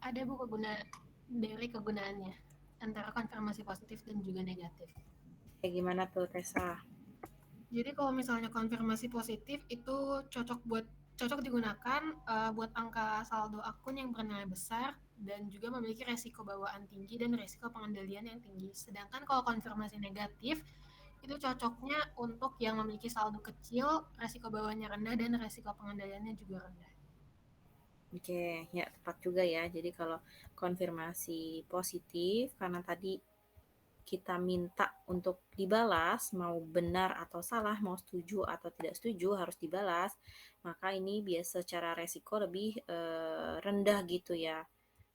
Ada Bu kegunaannya antara konfirmasi positif dan juga negatif. Kayak gimana tuh Tessa? Jadi kalau misalnya konfirmasi positif itu cocok digunakan buat angka saldo akun yang bernilai besar dan juga memiliki resiko bawaan tinggi dan resiko pengendalian yang tinggi. Sedangkan kalau konfirmasi negatif itu cocoknya untuk yang memiliki saldo kecil, resiko bawaannya rendah dan resiko pengendaliannya juga rendah. Oke, ya tepat juga ya. Jadi kalau konfirmasi positif karena tadi kita minta untuk dibalas, mau benar atau salah, mau setuju atau tidak setuju harus dibalas, maka ini biasa secara resiko lebih rendah gitu ya,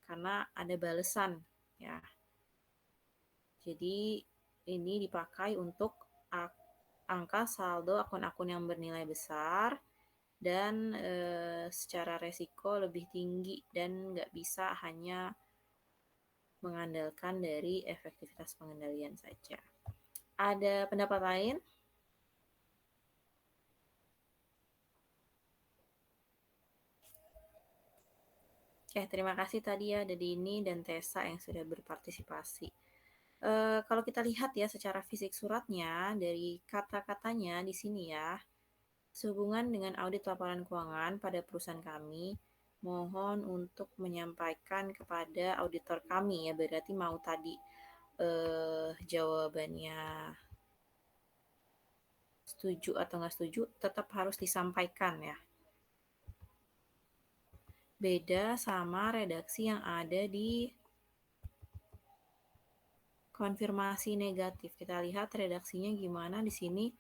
karena ada balasan ya. Jadi ini dipakai untuk angka saldo akun-akun yang bernilai besar dan secara resiko lebih tinggi dan nggak bisa hanya mengandalkan dari efektivitas pengendalian saja. Ada pendapat lain? Terima kasih tadi ya Dini dan Tessa yang sudah berpartisipasi. Kalau kita lihat ya secara fisik suratnya dari kata-katanya di sini ya, sehubungan dengan audit laporan keuangan pada perusahaan kami, mohon untuk menyampaikan kepada auditor kami ya, berarti mau tadi jawabannya setuju atau nggak setuju tetap harus disampaikan ya. Beda sama redaksi yang ada di konfirmasi negatif. Kita lihat redaksinya gimana di sini.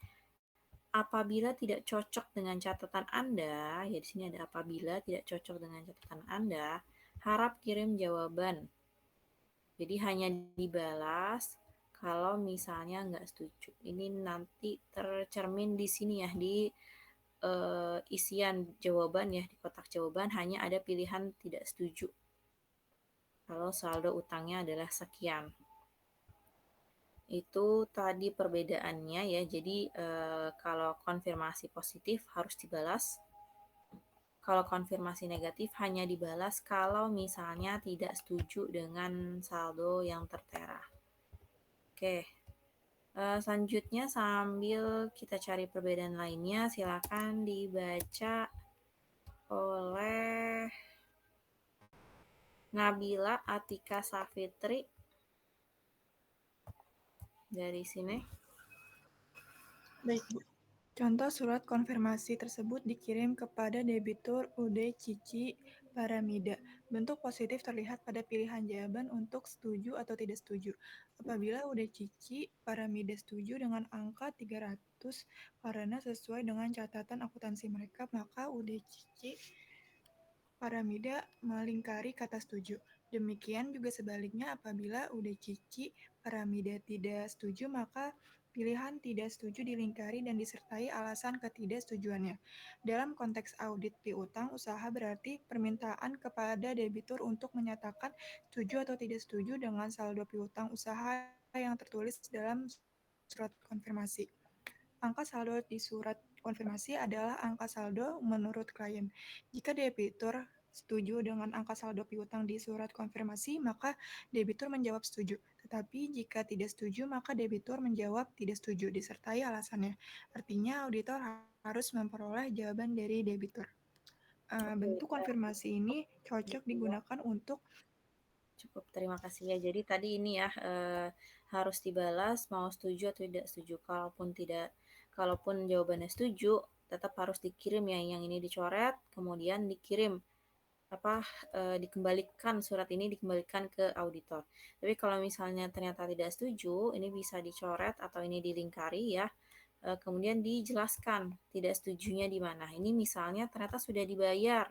Apabila tidak cocok dengan catatan Anda, ya di sini ada apabila tidak cocok dengan catatan Anda, harap kirim jawaban. Jadi hanya dibalas kalau misalnya nggak setuju. Ini nanti tercermin di sini ya, di isian jawaban ya, di kotak jawaban hanya ada pilihan tidak setuju. Kalau saldo utangnya adalah sekian. Itu tadi perbedaannya ya. Jadi kalau konfirmasi positif harus dibalas. Kalau konfirmasi negatif hanya dibalas kalau misalnya tidak setuju dengan saldo yang tertera. Oke. Selanjutnya sambil kita cari perbedaan lainnya, silakan dibaca oleh Nabila Atika Safitri dari sini. Baik, Bu. Contoh surat konfirmasi tersebut dikirim kepada debitur UD Cici Paramida. Bentuk positif terlihat pada pilihan jawaban untuk setuju atau tidak setuju. Apabila UD Cici Paramida setuju dengan angka 300 karena sesuai dengan catatan akuntansi mereka, maka UD Cici Paramida melingkari kata setuju. Demikian juga sebaliknya apabila UD Cici Paramida tidak setuju, maka pilihan tidak setuju dilingkari dan disertai alasan ketidaksetujuannya. Dalam konteks audit piutang usaha berarti permintaan kepada debitur untuk menyatakan setuju atau tidak setuju dengan saldo piutang usaha yang tertulis dalam surat konfirmasi. Angka saldo di surat konfirmasi adalah angka saldo menurut klien. Jika debitur setuju dengan angka saldo piutang di surat konfirmasi, maka debitur menjawab setuju. Tetapi jika tidak setuju, maka debitur menjawab tidak setuju, disertai alasannya. Artinya, auditor harus memperoleh jawaban dari debitur. Bentuk konfirmasi ini cocok digunakan untuk Cukup, terima kasih ya. Jadi tadi ini ya harus dibalas mau setuju atau tidak setuju. Kalaupun jawabannya setuju, tetap harus dikirim ya, yang ini dicoret, kemudian dikirim dikembalikan, surat ini dikembalikan ke auditor. Tapi kalau misalnya ternyata tidak setuju, ini bisa dicoret atau ini dilingkari ya. Kemudian dijelaskan tidak setujunya di mana. Ini misalnya ternyata sudah dibayar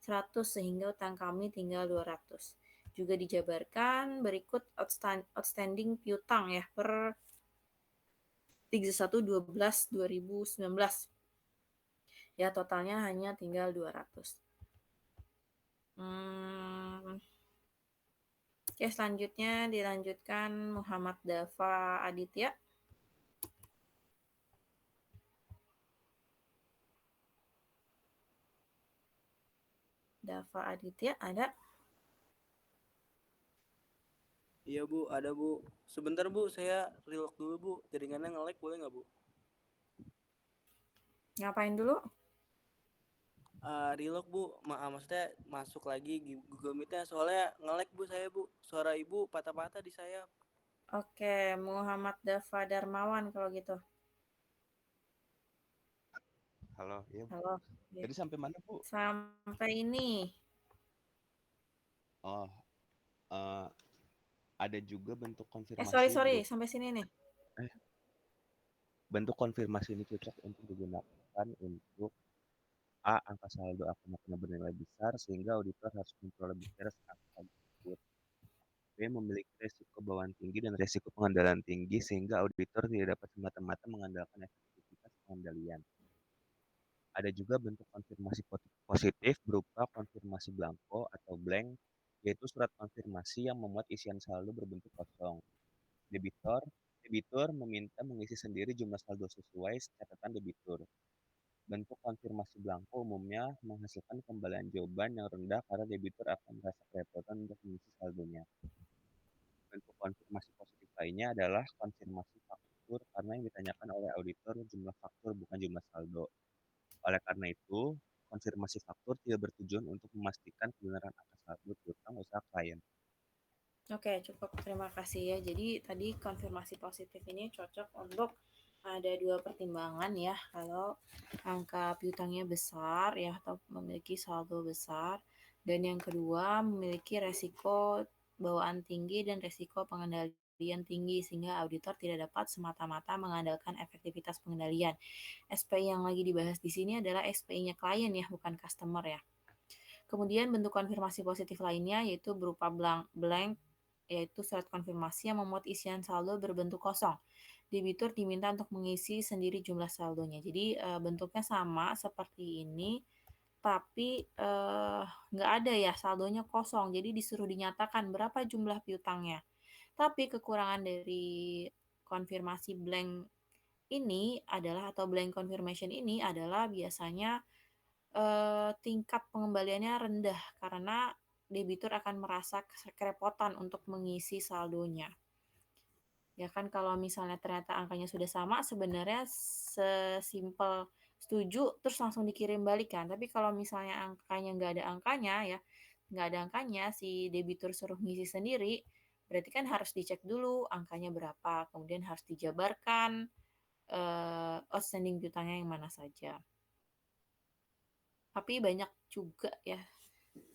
100 sehingga utang kami tinggal 200. Juga dijabarkan berikut outstanding piutang ya per 31/12/2019. Ya totalnya hanya tinggal 200. Oke, selanjutnya dilanjutkan Muhammad Dava Aditya. Dava Aditya ada? Iya Bu, ada Bu. Sebentar Bu, saya reload dulu Bu. Jaringannya nge-lag boleh nggak Bu? Ngapain dulu? Reload Bu, maksudnya masuk lagi Google Meet-nya. Soalnya nge-lag Bu saya Bu. Suara Ibu patah-patah di saya. Oke, Muhammad Dava Darmawan kalau gitu. Halo, iya Bu. Halo. Ya. Tadi sampai mana Bu? Sampai ini. Oh, ada juga bentuk konfirmasi. Sorry, sampai sini nih. Bentuk konfirmasi ini cocok untuk digunakan untuk A. Angka saldo akan bernilai besar sehingga auditor harus memperoleh beres angka tersebut. B. Memiliki resiko bawaan tinggi dan resiko pengendalian tinggi sehingga auditor tidak dapat semata-mata mengandalkan efektivitas pengendalian. Ada juga bentuk konfirmasi positif berupa konfirmasi blanko atau blank, yaitu surat konfirmasi yang memuat isian saldo berbentuk kosong. Debitur meminta mengisi sendiri jumlah saldo sesuai catatan debitur. Bentuk konfirmasi blanko umumnya menghasilkan kembalian jawaban yang rendah karena debitur akan merasa kerepotan untuk mengisi saldonya. Bentuk konfirmasi positif lainnya adalah konfirmasi faktur karena yang ditanyakan oleh auditor jumlah faktur bukan jumlah saldo. Oleh karena itu, konfirmasi faktur tidak bertujuan untuk memastikan kebenaran angka saldo piutang usaha klien. Oke, cukup. Terima kasih ya. Jadi tadi konfirmasi positif ini cocok untuk ada 2 pertimbangan ya. Kalau angka piutangnya besar ya atau memiliki saldo besar, dan yang kedua memiliki resiko bawaan tinggi dan resiko pengendalian tinggi sehingga auditor tidak dapat semata-mata mengandalkan efektivitas pengendalian. SPI yang lagi dibahas di sini adalah SPI-nya klien ya, bukan customer ya. Kemudian bentuk konfirmasi positif lainnya yaitu berupa blank, yaitu surat konfirmasi yang memuat isian saldo berbentuk kosong. Debitur diminta untuk mengisi sendiri jumlah saldonya. Jadi bentuknya sama seperti ini, tapi nggak ada ya, saldonya kosong. Jadi disuruh dinyatakan berapa jumlah piutangnya. Tapi kekurangan dari konfirmasi blank ini adalah, atau blank confirmation ini adalah biasanya tingkat pengembaliannya rendah karena debitur akan merasa kerepotan untuk mengisi saldonya. Ya kan, kalau misalnya ternyata angkanya sudah sama, sebenarnya sesimpel setuju terus langsung dikirim balik kan. Tapi kalau misalnya angkanya nggak ada angkanya, si debitur suruh ngisi sendiri, berarti kan harus dicek dulu angkanya berapa, kemudian harus dijabarkan outstanding piutangnya yang mana saja. Tapi banyak juga ya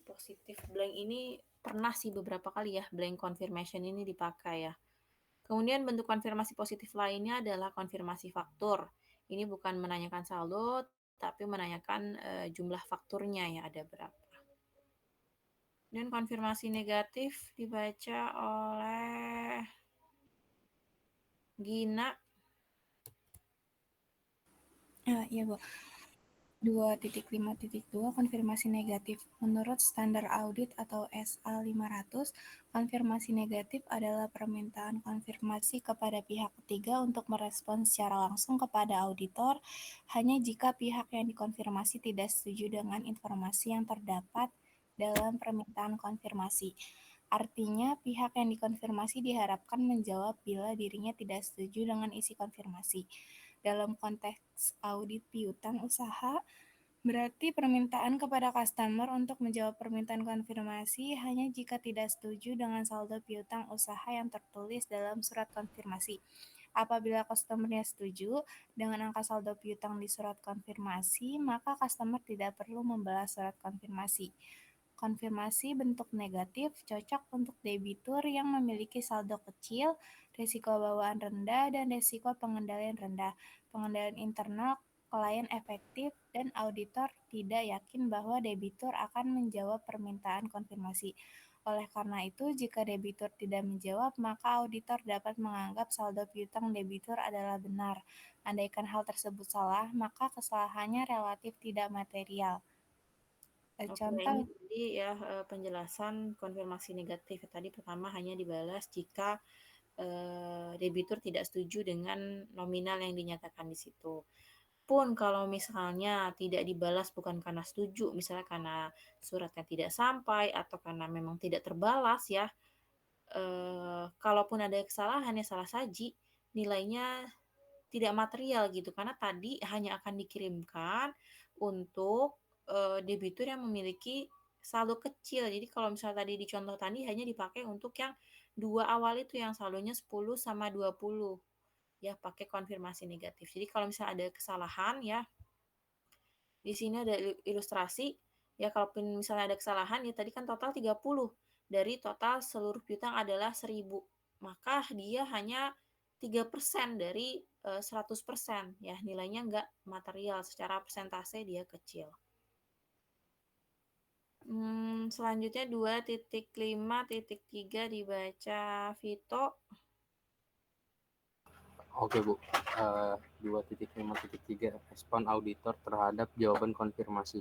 positif blank ini, pernah sih beberapa kali ya blank confirmation ini dipakai ya. Kemudian bentuk konfirmasi positif lainnya adalah konfirmasi faktur. Ini bukan menanyakan saldo, tapi menanyakan jumlah fakturnya ya, ada berapa. Dan konfirmasi negatif dibaca oleh Gina. Iya Bu. 2.5.2 konfirmasi negatif. Menurut standar audit atau SA 500, konfirmasi negatif adalah permintaan konfirmasi kepada pihak ketiga untuk merespons secara langsung kepada auditor hanya jika pihak yang dikonfirmasi tidak setuju dengan informasi yang terdapat dalam permintaan konfirmasi. Artinya, pihak yang dikonfirmasi diharapkan menjawab bila dirinya tidak setuju dengan isi konfirmasi. Dalam konteks audit piutang usaha, Berarti permintaan kepada customer untuk menjawab permintaan konfirmasi hanya jika tidak setuju dengan saldo piutang usaha yang tertulis dalam surat konfirmasi. Apabila customer-nya setuju dengan angka saldo piutang di surat konfirmasi, maka customer tidak perlu membalas surat konfirmasi. Konfirmasi bentuk negatif cocok untuk debitur yang memiliki saldo kecil, risiko bawaan rendah, dan risiko pengendalian rendah. Pengendalian internal klien efektif, dan auditor tidak yakin bahwa debitur akan menjawab permintaan konfirmasi. Oleh karena itu, jika debitur tidak menjawab, maka auditor dapat menganggap saldo piutang debitur adalah benar. Andaikan hal tersebut salah, maka kesalahannya relatif tidak material. Oke, Contoh, ini tadi ya penjelasan konfirmasi negatif. Tadi pertama hanya dibalas jika debitur tidak setuju dengan nominal yang dinyatakan di situ. Pun kalau misalnya tidak dibalas bukan karena setuju, misalnya karena suratnya tidak sampai atau karena memang tidak terbalas ya, kalaupun ada kesalahan ya salah saji, nilainya tidak material gitu karena tadi hanya akan dikirimkan untuk debitur yang memiliki saldo kecil. Jadi kalau misalnya tadi di contoh tadi hanya dipakai untuk yang 2 awal itu yang saldonya 10 sama 20 ya pakai konfirmasi negatif. Jadi kalau misalnya ada kesalahan ya di sini ada ilustrasi ya kalaupun misalnya ada kesalahan ya tadi kan total 30 dari total seluruh piutang adalah 1000 maka dia hanya 3% dari 100% ya nilainya enggak material secara persentase dia kecil. Selanjutnya 2.5.3 dibaca Vito. Oke Bu, 2.5.3 respon auditor terhadap jawaban konfirmasi.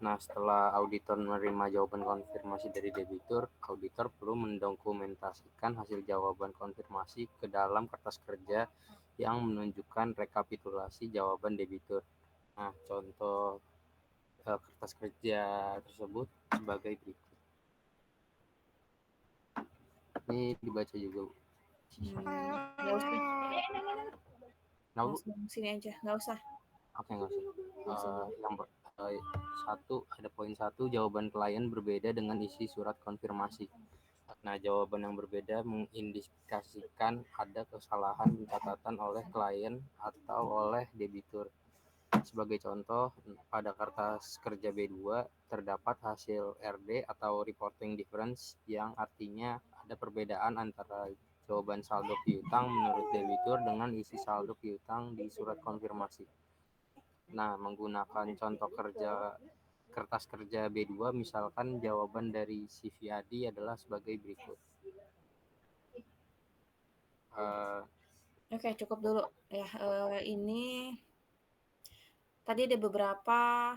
Nah, setelah auditor menerima jawaban konfirmasi dari debitur, auditor perlu mendokumentasikan hasil jawaban konfirmasi ke dalam kertas kerja yang menunjukkan rekapitulasi jawaban debitur. Nah, contoh kertas kerja tersebut sebagai berikut. Ini dibaca juga, Bu. Nggak usah. Langsung sini aja, nggak usah. Oke, nggak usah. Ada poin 1, jawaban klien berbeda dengan isi surat konfirmasi. Nah, jawaban yang berbeda mengindikasikan ada kesalahan pencatatan oleh klien atau oleh debitur. Sebagai contoh, pada kertas kerja B2 terdapat hasil RD atau reporting difference yang artinya ada perbedaan antara jawaban saldo piutang menurut debitur dengan isi saldo piutang di surat konfirmasi. Nah, menggunakan contoh kertas kerja B2, misalkan jawaban dari CV Adi adalah sebagai berikut. Oke, cukup dulu ya. Ini tadi ada beberapa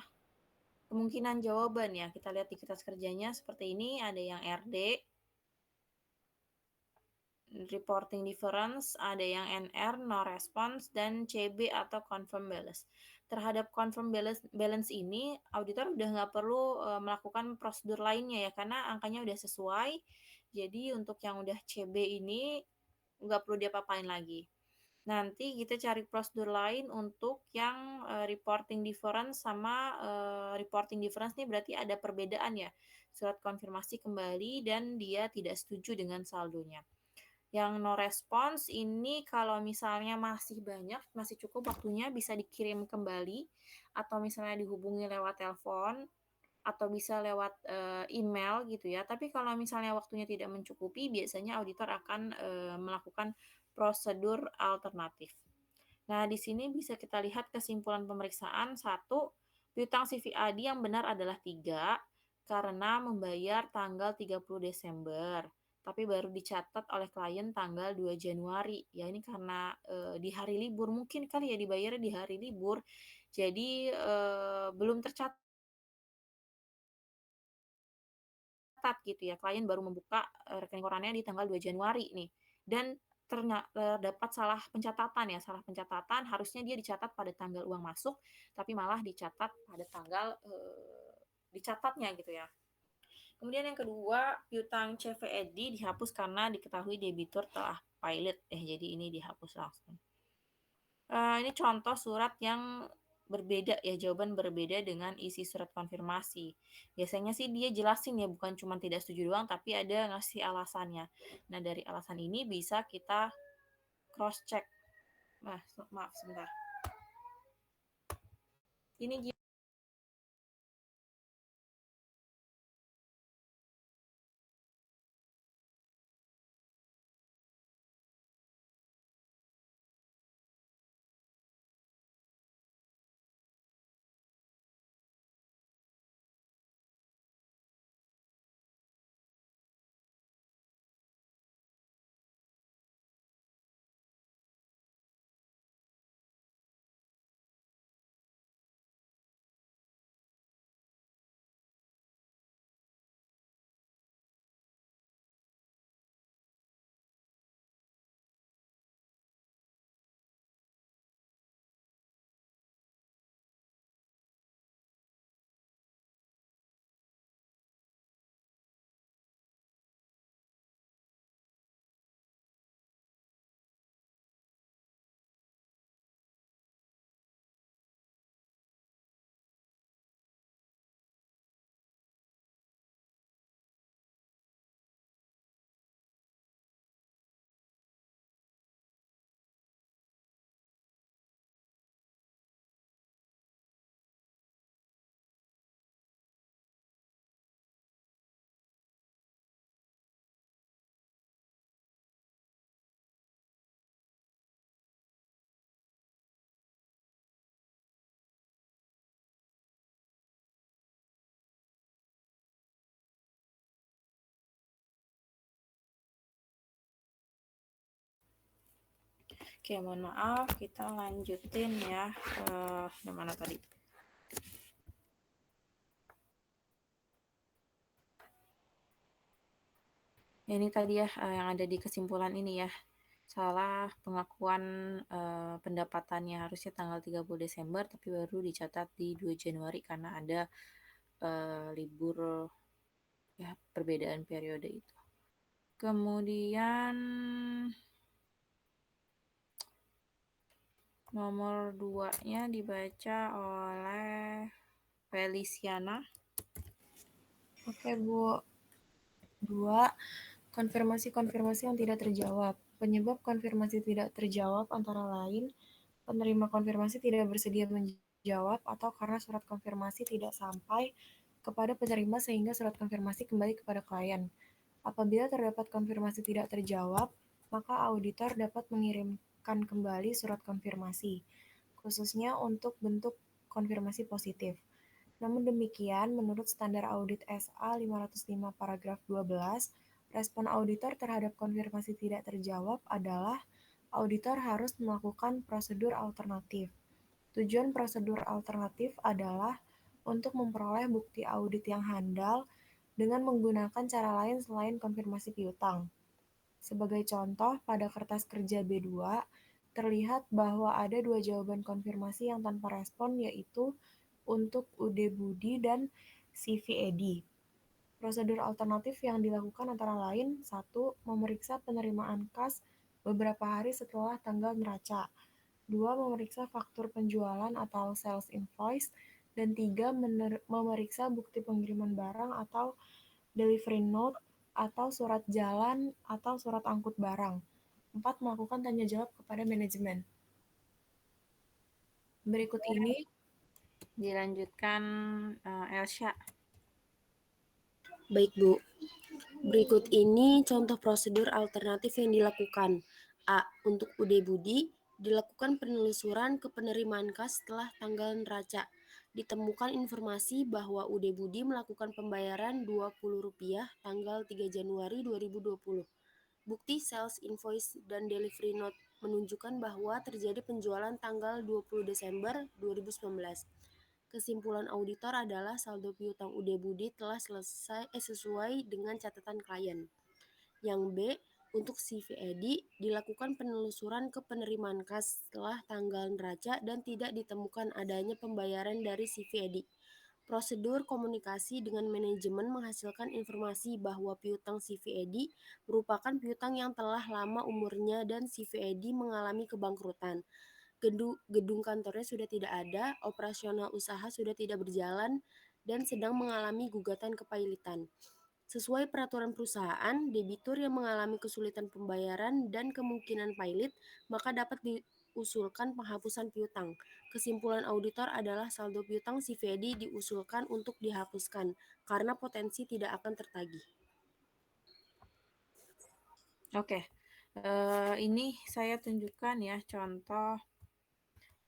kemungkinan jawaban ya. Kita lihat di kertas kerjanya seperti ini. Ada yang RD, reporting difference, ada yang NR, no response, dan CB atau confirm balance. Terhadap confirm balance ini, auditor udah nggak perlu melakukan prosedur lainnya ya, karena angkanya udah sesuai. Jadi untuk yang udah CB ini nggak perlu diapa-apain lagi. Nanti kita cari prosedur lain untuk yang reporting difference sama reporting difference nih berarti ada perbedaan ya. Surat konfirmasi kembali dan dia tidak setuju dengan saldonya. Yang no response ini kalau misalnya masih banyak, masih cukup waktunya bisa dikirim kembali atau misalnya dihubungi lewat telepon atau bisa lewat email gitu ya. Tapi kalau misalnya waktunya tidak mencukupi, biasanya auditor akan melakukan prosedur alternatif. Nah, di sini bisa kita lihat kesimpulan pemeriksaan. 1, piutang CV Adi yang benar adalah 3 karena membayar tanggal 30 Desember. Tapi baru dicatat oleh klien tanggal 2 Januari. Ya ini karena di hari libur. Mungkin kali ya dibayarnya di hari libur. Jadi belum tercatat gitu ya. Klien baru membuka rekening korannya di tanggal 2 Januari nih. Dan terdapat salah pencatatan ya. Salah pencatatan harusnya dia dicatat pada tanggal uang masuk. Tapi malah dicatat pada tanggal dicatatnya gitu ya. Kemudian yang kedua, piutang CVED dihapus karena diketahui debitur telah pilot. Jadi ini dihapus langsung. Ini contoh surat yang berbeda ya, jawaban berbeda dengan isi surat konfirmasi. Biasanya sih dia jelasin ya, bukan cuma tidak setuju doang, tapi ada ngasih alasannya. Nah, dari alasan ini bisa kita cross check. Maaf sebentar. Ini Oke, mohon maaf, kita lanjutin ya. Yang mana tadi? Ini tadi ya, yang ada di kesimpulan ini ya. Salah pengakuan pendapatannya harusnya tanggal 30 Desember, tapi baru dicatat di 2 Januari karena ada libur ya, perbedaan periode itu. Kemudian nomor 2-nya dibaca oleh Feliciana. Oke, Bu. 2. Konfirmasi-konfirmasi yang tidak terjawab. Penyebab konfirmasi tidak terjawab antara lain penerima konfirmasi tidak bersedia menjawab atau karena surat konfirmasi tidak sampai kepada penerima sehingga surat konfirmasi kembali kepada klien. Apabila terdapat konfirmasi tidak terjawab, maka auditor dapat mengirimkan kembali surat konfirmasi, khususnya untuk bentuk konfirmasi positif. Namun demikian, menurut standar audit SA 505 paragraf 12, respon auditor terhadap konfirmasi tidak terjawab adalah auditor harus melakukan prosedur alternatif. Tujuan prosedur alternatif adalah untuk memperoleh bukti audit yang handal dengan menggunakan cara lain selain konfirmasi piutang. Sebagai contoh, pada kertas kerja B2, terlihat bahwa ada 2 jawaban konfirmasi yang tanpa respon, yaitu untuk UD Budi dan CV Edi. Prosedur alternatif yang dilakukan antara lain 1. Memeriksa penerimaan kas beberapa hari setelah tanggal neraca. 2. Memeriksa faktur penjualan atau sales invoice. Dan 3. Memeriksa bukti pengiriman barang atau delivery note atau surat jalan atau surat angkut barang. 4. Melakukan tanya jawab kepada manajemen. Berikut ini dilanjutkan Elsya. Baik, Bu. Berikut ini contoh prosedur alternatif yang dilakukan. A. Untuk UD Budi, dilakukan penelusuran ke penerimaan kas setelah tanggal neraca. Ditemukan informasi bahwa UD Budi melakukan pembayaran Rp20 tanggal 3 Januari 2020. Bukti sales invoice dan delivery note menunjukkan bahwa terjadi penjualan tanggal 20 Desember 2019. Kesimpulan auditor adalah saldo piutang UD Budi telah sesuai dengan catatan klien. Yang B, untuk CV Edi, dilakukan penelusuran ke penerimaan kas setelah tanggal neraca dan tidak ditemukan adanya pembayaran dari CV Edi. Prosedur komunikasi dengan manajemen menghasilkan informasi bahwa piutang CV Edi merupakan piutang yang telah lama umurnya dan CV Edi mengalami kebangkrutan. gedung kantornya sudah tidak ada, operasional usaha sudah tidak berjalan, dan sedang mengalami gugatan kepailitan. Sesuai peraturan perusahaan, debitur yang mengalami kesulitan pembayaran dan kemungkinan pailit, maka dapat diusulkan penghapusan piutang. Kesimpulan auditor adalah saldo piutang si Fedi diusulkan untuk dihapuskan karena potensi tidak akan tertagih. Oke, ini saya tunjukkan ya contoh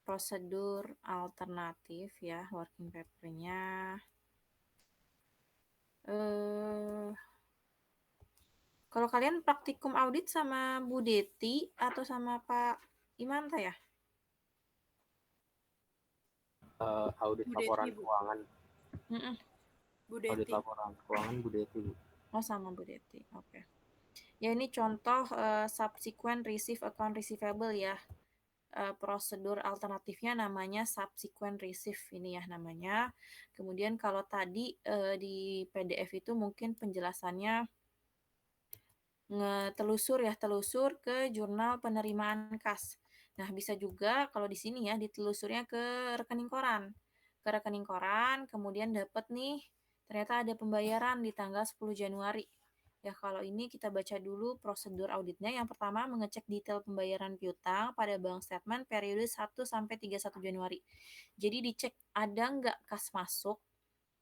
prosedur alternatif ya working paper-nya. Kalau kalian praktikum audit sama Bu Deti atau sama Pak Imanta ya? Audit Bu Deti, laporan Bu. keuangan. Bu Audit Deti. laporan keuangan Bu Deti, Bu. Oh, sama Bu Deti. Oke. Ya, ini contoh subsequent receive account receivable ya. Prosedur alternatifnya namanya subsequent receive ini ya namanya. Kemudian kalau tadi di PDF itu mungkin penjelasannya telusur ke jurnal penerimaan kas. Nah, bisa juga kalau di sini ya ditelusurnya ke rekening koran. Ke rekening koran, kemudian dapat nih ternyata ada pembayaran di tanggal 10 Januari. Ya, kalau ini kita baca dulu prosedur auditnya. Yang pertama, mengecek detail pembayaran piutang pada bank statement periode 1 sampai 31 Januari. Jadi dicek ada nggak kas masuk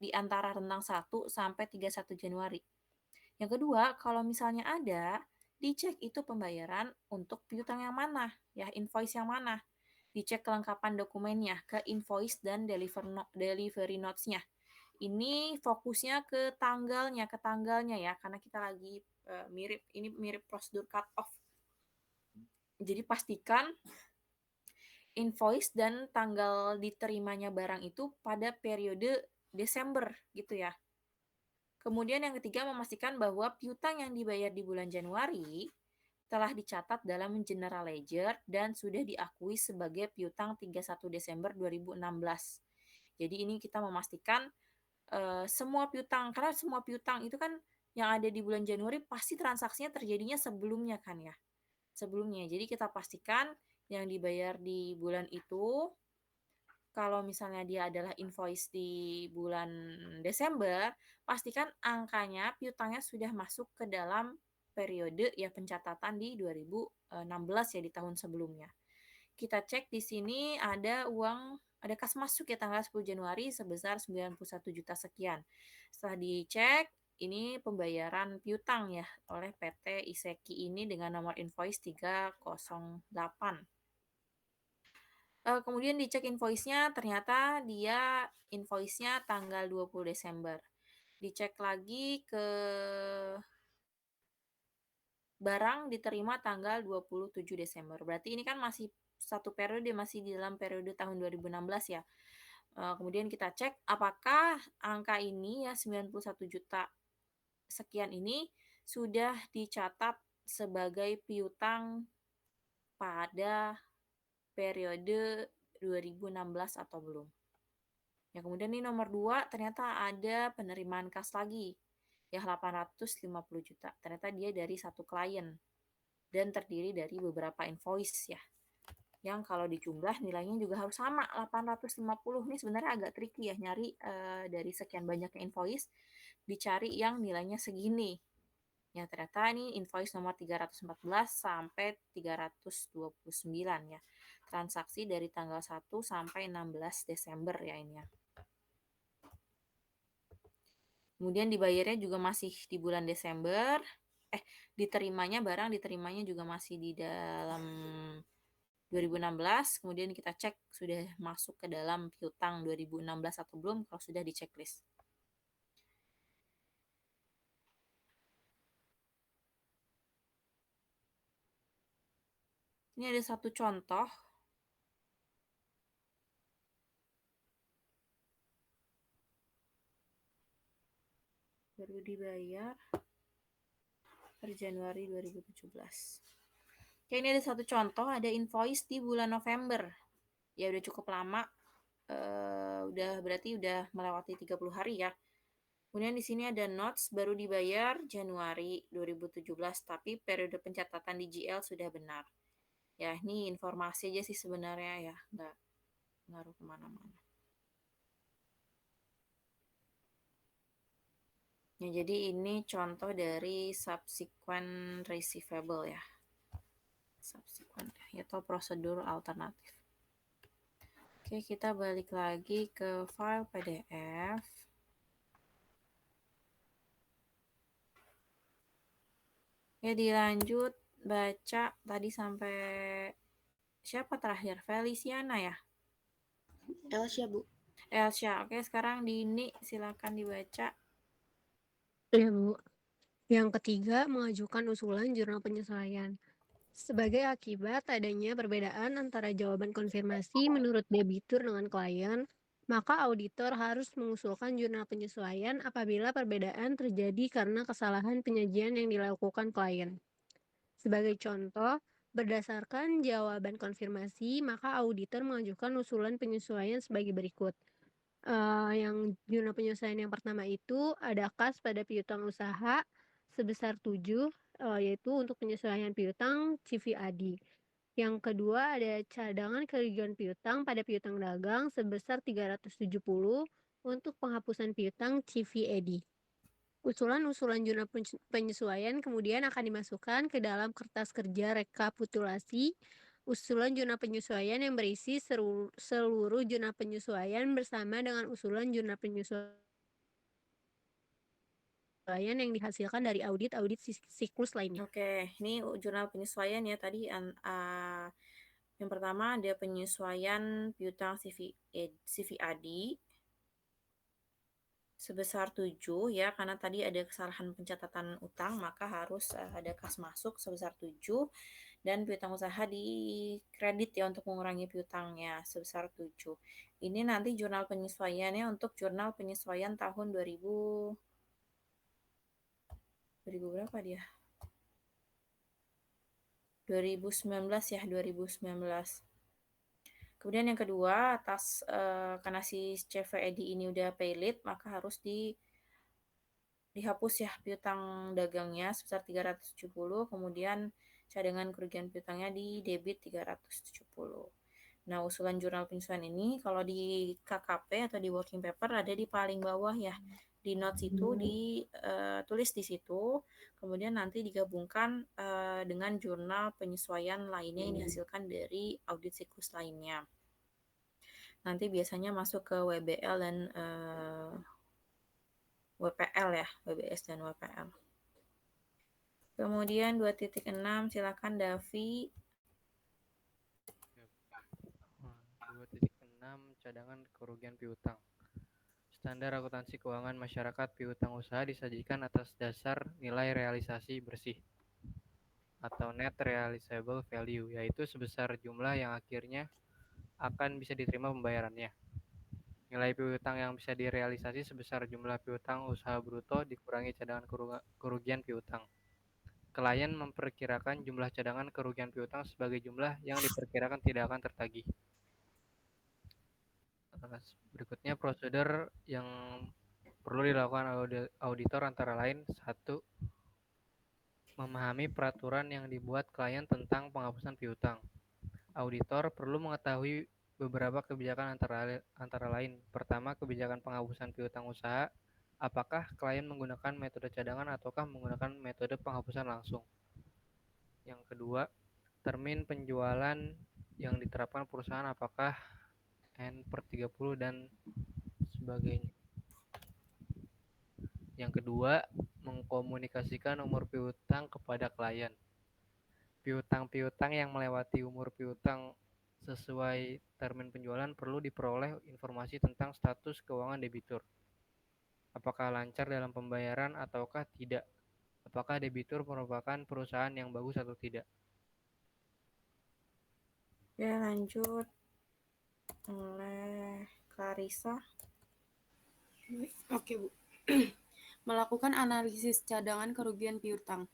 di antara rentang 1 sampai 31 Januari. Yang kedua, kalau misalnya ada, dicek itu pembayaran untuk piutang yang mana, ya invoice yang mana. Dicek kelengkapan dokumennya ke invoice dan delivery notes-nya. Ini fokusnya ke tanggalnya ya, karena kita lagi mirip prosedur cut off. Jadi pastikan invoice dan tanggal diterimanya barang itu pada periode Desember gitu ya. Kemudian yang ketiga, memastikan bahwa piutang yang dibayar di bulan Januari telah dicatat dalam general ledger dan sudah diakui sebagai piutang 31 Desember 2016. Jadi ini kita memastikan semua piutang, karena semua piutang itu kan yang ada di bulan Januari pasti transaksinya terjadinya sebelumnya kan ya. Sebelumnya. Jadi kita pastikan yang dibayar di bulan itu, kalau misalnya dia adalah invoice di bulan Desember, pastikan angkanya piutangnya sudah masuk ke dalam periode ya pencatatan di 2016 ya di tahun sebelumnya. Kita cek di sini ada kas masuk ya tanggal 10 Januari sebesar 91 juta sekian. Setelah dicek, ini pembayaran piutang ya oleh PT Iseki ini dengan nomor invoice 308. Kemudian dicek invoice-nya, ternyata dia invoice-nya tanggal 20 Desember. Dicek lagi ke barang diterima tanggal 27 Desember. Berarti ini kan masih satu periode, masih di dalam periode tahun 2016 ya. Kemudian kita cek apakah angka ini ya 91 juta sekian ini sudah dicatat sebagai piutang pada periode 2016 atau belum. Ya, kemudian ini nomor 2, ternyata ada penerimaan kas lagi. Ya 850 juta. Ternyata dia dari satu klien dan terdiri dari beberapa invoice ya. Yang kalau dijumlah nilainya juga harus sama 850. Ini sebenarnya agak tricky ya nyari dari sekian banyaknya invoice dicari yang nilainya segini. Ya ternyata ini invoice nomor 314 sampai 329 ya. Transaksi dari tanggal 1 sampai 16 Desember ya ini ya. Kemudian dibayarnya juga masih di bulan Desember. Barang diterimanya juga masih di dalam 2016. Kemudian kita cek sudah masuk ke dalam piutang 2016 atau belum kalau sudah di checklist. Ini ada satu contoh. Baru dibayar per Januari 2017. Oke, ini ada satu contoh, ada invoice di bulan November. Ya udah cukup lama. Berarti udah melewati 30 hari ya. Kemudian di sini ada notes baru dibayar Januari 2017, tapi periode pencatatan di GL sudah benar. Ya, ini informasi aja sih sebenarnya ya, nggak ngaruh kemana-mana. Ya, jadi ini contoh dari subsequent receivable ya. Subsequent, yaitu prosedur alternatif. Oke, kita balik lagi ke file PDF. Ya, dilanjut baca tadi sampai siapa terakhir? Feliciana ya? Elsia, Bu. Elsia. Oke, sekarang Dini silakan dibaca. Ya, Bu. Yang ketiga, mengajukan usulan jurnal penyesuaian. Sebagai akibat adanya perbedaan antara jawaban konfirmasi menurut debitur dengan klien, maka auditor harus mengusulkan jurnal penyesuaian apabila perbedaan terjadi karena kesalahan penyajian yang dilakukan klien. Sebagai contoh, berdasarkan jawaban konfirmasi, maka auditor mengajukan usulan penyesuaian sebagai berikut. Yang jurnal penyesuaian yang pertama itu ada kas pada piutang usaha sebesar 7, yaitu untuk penyesuaian piutang CVAD. Yang kedua ada cadangan kerugian piutang pada piutang dagang sebesar 370 untuk penghapusan piutang CVAD. Usulan-usulan jurnal penyesuaian kemudian akan dimasukkan ke dalam kertas kerja rekapitulasi usulan jurnal penyesuaian yang berisi seluruh jurnal penyesuaian bersama dengan usulan jurnal penyesuaian yang dihasilkan dari audit siklus lainnya. Oke, ini jurnal penyesuaian ya tadi. Yang pertama ada penyesuaian piutang CVAD sebesar 7 ya, karena tadi ada kesalahan pencatatan utang, maka harus ada kas masuk sebesar 7 dan piutang usaha di kredit ya untuk mengurangi piutangnya sebesar 7. Ini nanti jurnal penyesuaiannya untuk jurnal penyesuaian tahun 2000 berapa dia? 2019 ya, 2019. Kemudian yang kedua, atas karena si CVAD ini udah paylit, maka harus dihapus ya piutang dagangnya sebesar 370, kemudian cadangan kerugian piutangnya di debit 370. Nah, usulan jurnal penyesuaian ini kalau di KKP atau di working paper ada di paling bawah ya. Di notes itu ditulis di situ, kemudian nanti digabungkan dengan jurnal penyesuaian lainnya yang dihasilkan dari audit siklus lainnya. Nanti biasanya masuk ke WBL dan WPL ya, WBS dan WPL. Kemudian 2.6, silakan Davi. 2.6 cadangan kerugian piutang. Standar akuntansi keuangan masyarakat piutang usaha disajikan atas dasar nilai realisasi bersih atau net realizable value, yaitu sebesar jumlah yang akhirnya akan bisa diterima pembayarannya. Nilai piutang yang bisa direalisasi sebesar jumlah piutang usaha bruto dikurangi cadangan kerugian piutang. Klien memperkirakan jumlah cadangan kerugian piutang sebagai jumlah yang diperkirakan tidak akan tertagih. Berikutnya prosedur yang perlu dilakukan auditor antara lain: 1. Memahami peraturan yang dibuat klien tentang penghapusan piutang. Auditor perlu mengetahui beberapa kebijakan antara lain. Pertama, kebijakan penghapusan piutang usaha. Apakah klien menggunakan metode cadangan ataukah menggunakan metode penghapusan langsung? Yang kedua, termin penjualan yang diterapkan perusahaan, apakah N/30 dan sebagainya. Yang kedua, mengkomunikasikan umur piutang kepada klien. Piutang-piutang yang melewati umur piutang sesuai termin penjualan perlu diperoleh informasi tentang status keuangan debitur. Apakah lancar dalam pembayaran ataukah tidak? Apakah debitur merupakan perusahaan yang bagus atau tidak? Ya, lanjut oleh Clarissa. Oke, Bu. Melakukan analisis cadangan kerugian piutang.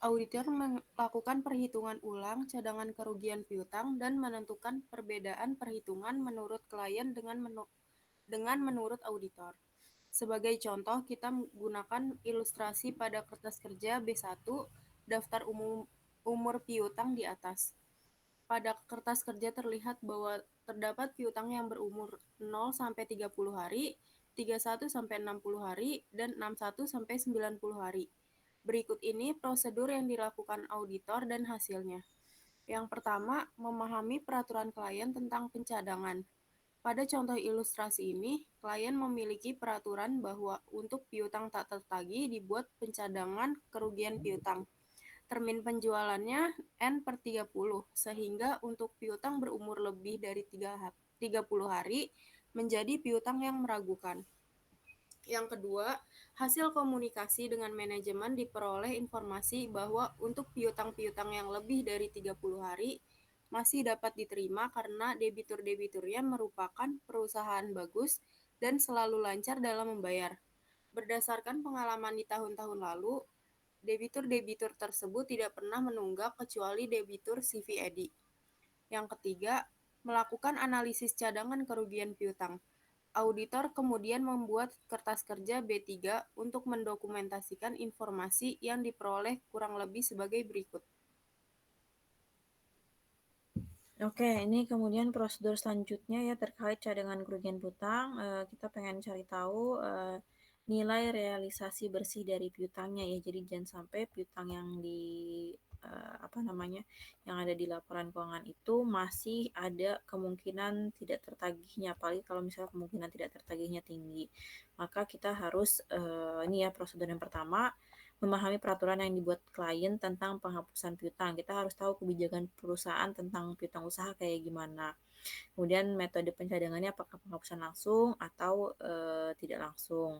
Auditor melakukan perhitungan ulang cadangan kerugian piutang dan menentukan perbedaan perhitungan menurut klien dengan menurut auditor. Sebagai contoh, kita menggunakan ilustrasi pada kertas kerja B1, daftar umur piutang di atas. pada kertas kerja terlihat bahwa terdapat piutang yang berumur 0 sampai 30 hari, 31 sampai 60 hari, dan 61 sampai 90 hari. Berikut ini prosedur yang dilakukan auditor dan hasilnya. Yang pertama, memahami peraturan klien tentang pencadangan. Pada contoh ilustrasi ini, klien memiliki peraturan bahwa untuk piutang tak tertagih dibuat pencadangan kerugian piutang. Termin penjualannya N/30, sehingga untuk piutang berumur lebih dari 30 hari menjadi piutang yang meragukan. Yang kedua, hasil komunikasi dengan manajemen diperoleh informasi bahwa untuk piutang-piutang yang lebih dari 30 hari masih dapat diterima karena debitur-debiturnya merupakan perusahaan bagus dan selalu lancar dalam membayar. Berdasarkan pengalaman di tahun-tahun lalu, debitur-debitur tersebut tidak pernah menunggak kecuali debitur CV Edi. Yang ketiga, melakukan analisis cadangan kerugian piutang. Auditor kemudian membuat kertas kerja B3 untuk mendokumentasikan informasi yang diperoleh kurang lebih sebagai berikut. Oke, ini kemudian prosedur selanjutnya ya terkait cadangan kerugian piutang. Kita pengen cari tahu nilai realisasi bersih dari piutangnya ya. Jadi jangan sampai piutang yang yang ada di laporan keuangan itu masih ada kemungkinan tidak tertagihnya, apalagi kalau misalnya kemungkinan tidak tertagihnya tinggi. Maka kita harus ini ya prosedur yang pertama, memahami peraturan yang dibuat klien tentang penghapusan piutang. Kita harus tahu kebijakan perusahaan tentang piutang usaha kayak gimana. Kemudian metode pencadangannya apakah penghapusan langsung atau tidak langsung.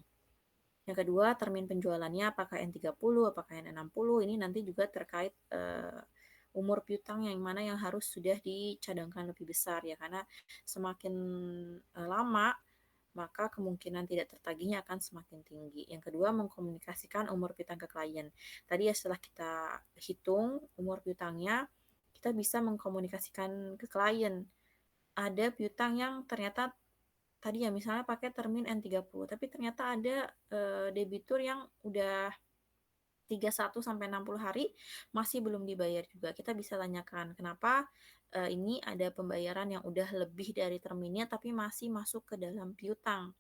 Yang kedua, termin penjualannya apakah N30, apakah N60, ini nanti juga terkait umur piutang yang mana yang harus sudah dicadangkan lebih besar ya, karena semakin lama maka kemungkinan tidak tertagihnya akan semakin tinggi. Yang kedua, mengkomunikasikan umur piutang ke klien. Tadi ya setelah kita hitung umur piutangnya, kita bisa mengkomunikasikan ke klien. Ada piutang yang ternyata tadi ya misalnya pakai termin N30, tapi ternyata ada debitur yang udah 31 sampai 60 hari masih belum dibayar juga. Kita bisa tanyakan kenapa ini ada pembayaran yang udah lebih dari terminnya tapi masih masuk ke dalam piutang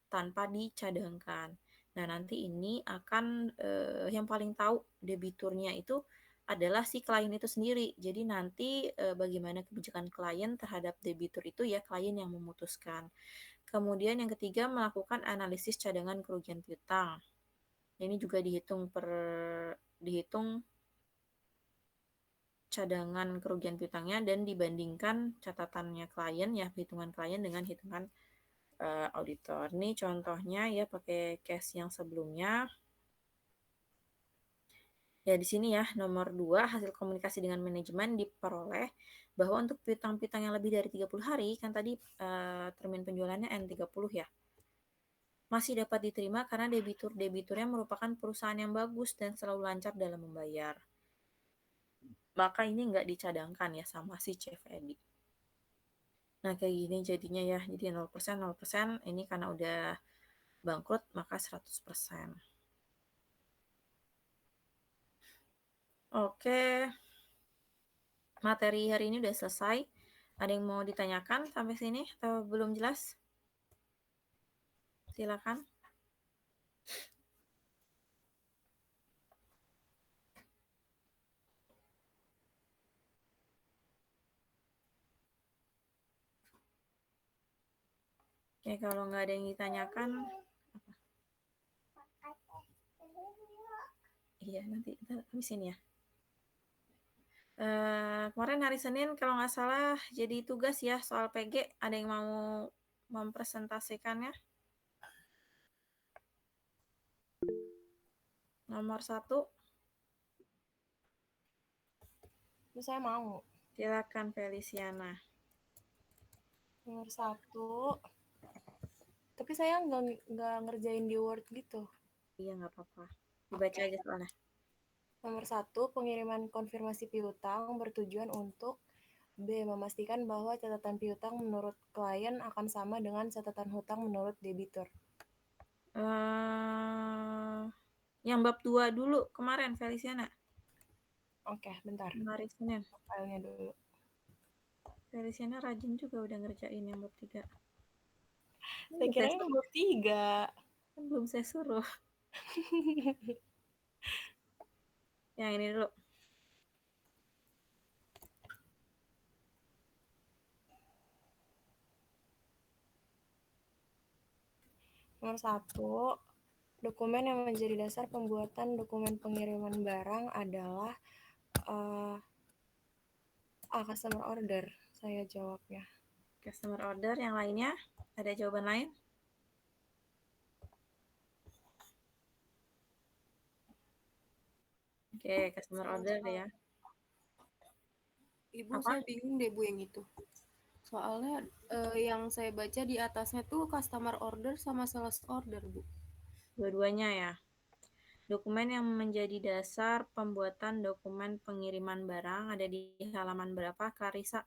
tanpa dicadangkan. Nah, nanti ini akan yang paling tahu debiturnya itu adalah si klien itu sendiri. Jadi nanti bagaimana kebijakan klien terhadap debitur itu ya klien yang memutuskan. Kemudian yang ketiga, melakukan analisis cadangan kerugian piutang. Ini juga dihitung cadangan kerugian piutangnya dan dibandingkan catatannya klien ya, hitungan klien dengan hitungan auditor. Ini contohnya ya pakai case yang sebelumnya. Ya di sini ya nomor 2, hasil komunikasi dengan manajemen diperoleh bahwa untuk piutang-piutang yang lebih dari 30 hari, kan tadi termin penjualannya N30 ya, masih dapat diterima karena debiturnya merupakan perusahaan yang bagus dan selalu lancar dalam membayar. Maka ini nggak dicadangkan ya sama si Chef Edi. Nah kayak gini jadinya ya, jadi 0%, ini karena udah bangkrut maka 100%. Oke, materi hari ini udah selesai. Ada yang mau ditanyakan sampai sini atau belum jelas? Silakan. Oke, kalau nggak ada yang ditanyakan, iya nanti kita habisin ya. Kemarin hari Senin kalau nggak salah jadi tugas ya soal PG. Ada yang mau mempresentasikannya? Nomor 1. Saya mau. Silakan Feliciana. Nomor 1. Tapi saya nggak ngerjain di Word gitu. Iya nggak apa-apa. Dibaca aja soalnya. Nomor 1, pengiriman konfirmasi piutang bertujuan untuk B. Memastikan bahwa catatan piutang menurut klien akan sama dengan catatan hutang menurut debitur. Yang bab 2 dulu kemarin Feliciana. Oke, bentar. Hari Senin. Filenya dulu. Feliciana rajin juga udah ngerjain yang bab 3. Saya kira yang bab 3. Kan belum saya suruh. Yang ini dulu. Nomor 1, dokumen yang menjadi dasar pembuatan dokumen pengiriman barang adalah customer order. Saya jawabnya. Customer order, yang lainnya? Ada jawaban lain? Oke, customer order ya. Ibu, Apa? saya bingung deh Bu yang itu. Soalnya yang saya baca di atasnya tuh customer order sama sales order, Bu. Dua-duanya ya. Dokumen yang menjadi dasar pembuatan dokumen pengiriman barang ada di halaman berapa, Karisa?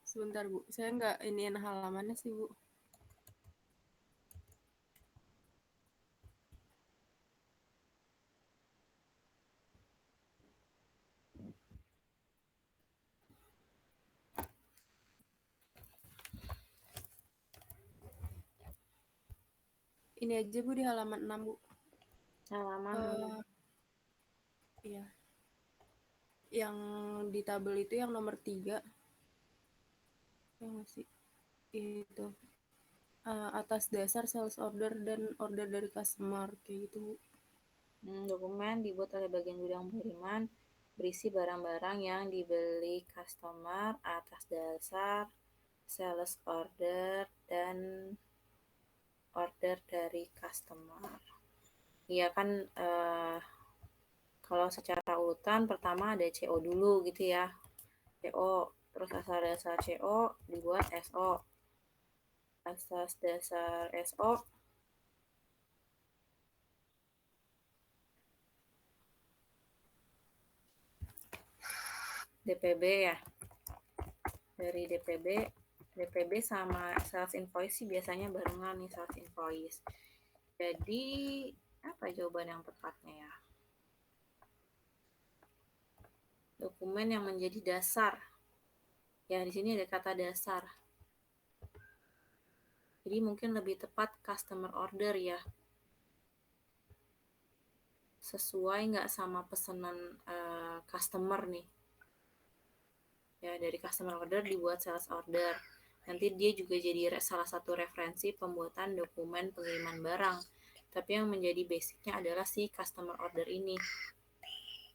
Sebentar Bu, saya nggak iniin halamannya sih Bu. Ini aja Bu di halaman 6 Bu. Halaman 6. Iya. Yang di tabel itu yang nomor 3. Ya masih itu. Atas dasar sales order dan order dari customer kayak gitu Bu. Dokumen dibuat oleh bagian gudang pengiriman berisi barang-barang yang dibeli customer atas dasar sales order dan order dari customer. Iya kan, kalau secara urutan pertama ada CO dulu gitu ya. CO, terus asal dasar CO dibuat SO. Asas dasar SO DPB ya. Dari DPB sama sales invoice sih biasanya barengan nih, sales invoice. Jadi apa jawaban yang tepatnya ya? Dokumen yang menjadi dasar. Ya, di sini ada kata dasar. Jadi mungkin lebih tepat customer order ya. Sesuai nggak sama pesanan customer nih. Ya, dari customer order dibuat sales order. Nanti dia juga jadi salah satu referensi pembuatan dokumen pengiriman barang. Tapi yang menjadi basicnya adalah si customer order ini.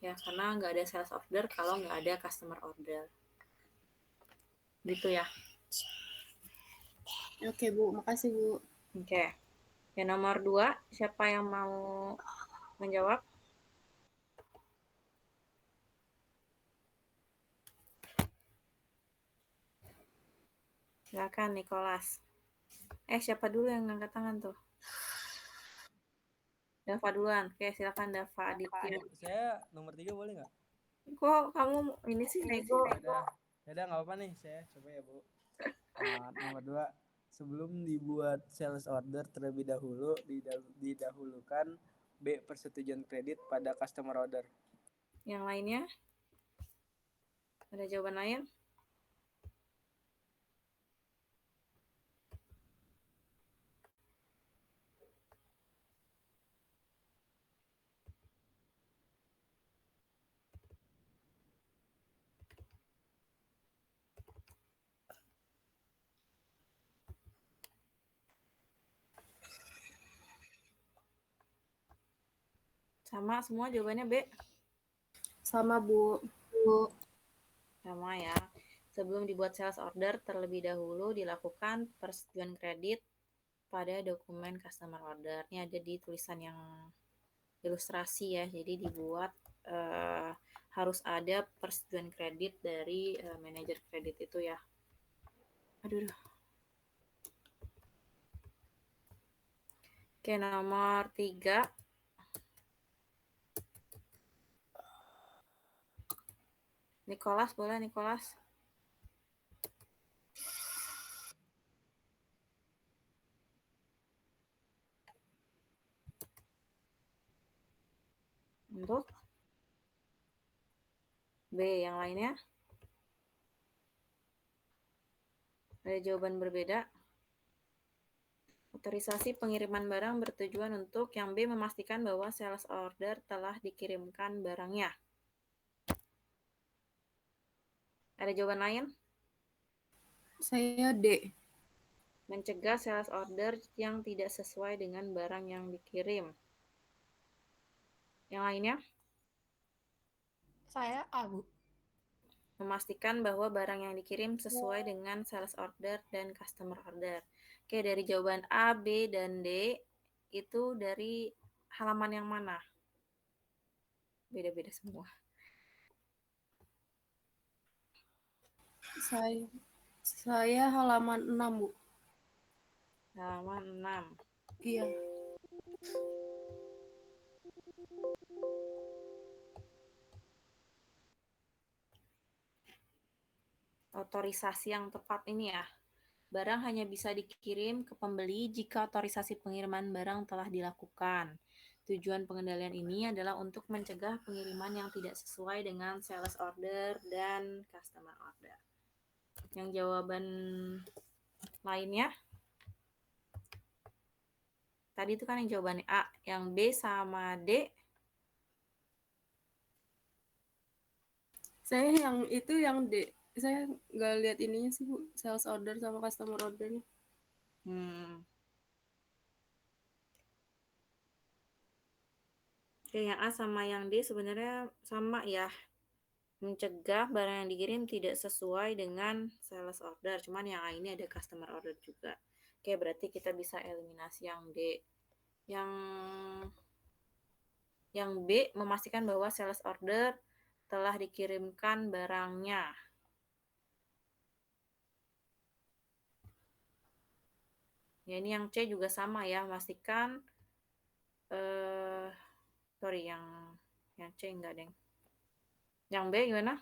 Ya, karena nggak ada sales order kalau nggak ada customer order. Gitu ya. Oke Bu, makasih Bu. Oke. Yang nomor 2, siapa yang mau menjawab? Silakan Nicholas. Siapa dulu yang ngangkat tangan tuh? Dava duluan. Oke, silakan Dava Aditya. Saya nomor 3 boleh nggak? Kok kamu ini sih nego? Ya udah nggak apa-apa nih, saya coba ya Bu. Nomor 2, sebelum dibuat sales order terlebih dahulu didahulukan B. Persetujuan kredit pada customer order. Yang lainnya? Ada jawaban lain? Sama semua jawabannya B? Sama Bu. Sama ya. Sebelum dibuat sales order, terlebih dahulu dilakukan persetujuan kredit pada dokumen customer order. Ini ada di tulisan yang ilustrasi ya. Jadi dibuat harus ada persetujuan kredit dari manajer kredit itu ya. Aduh. Oke, nomor 3. Nicholas, boleh Nicholas? Untuk B. Yang lainnya? Ada jawaban berbeda? Otorisasi pengiriman barang bertujuan untuk yang B memastikan bahwa sales order telah dikirimkan barangnya. Ada jawaban lain? Saya D. Mencegah sales order yang tidak sesuai dengan barang yang dikirim. Yang lainnya? Saya A, Bu. Memastikan bahwa barang yang dikirim sesuai dengan sales order dan customer order. Oke, dari jawaban A, B, dan D, itu dari halaman yang mana? Beda-beda semua. Saya halaman 6, Bu. Halaman 6. Iya. Otorisasi yang tepat ini ya. Barang hanya bisa dikirim ke pembeli jika otorisasi pengiriman barang telah dilakukan. Tujuan pengendalian ini adalah untuk mencegah pengiriman yang tidak sesuai dengan sales order dan customer order. Yang jawaban lainnya? Tadi itu kan yang jawabannya A. Yang B sama D? Saya yang D. Saya nggak lihat ininya sih, Bu. Sales order sama customer ordernya. Oke, yang A sama yang D sebenarnya sama ya. Mencegah barang yang dikirim tidak sesuai dengan sales order. Cuman yang A ini ada customer order juga. Oke, berarti kita bisa eliminasi yang D. Yang B memastikan bahwa sales order telah dikirimkan barangnya. Ya, ini yang C juga sama ya, memastikan yang C enggak, Deng. Yang B gimana?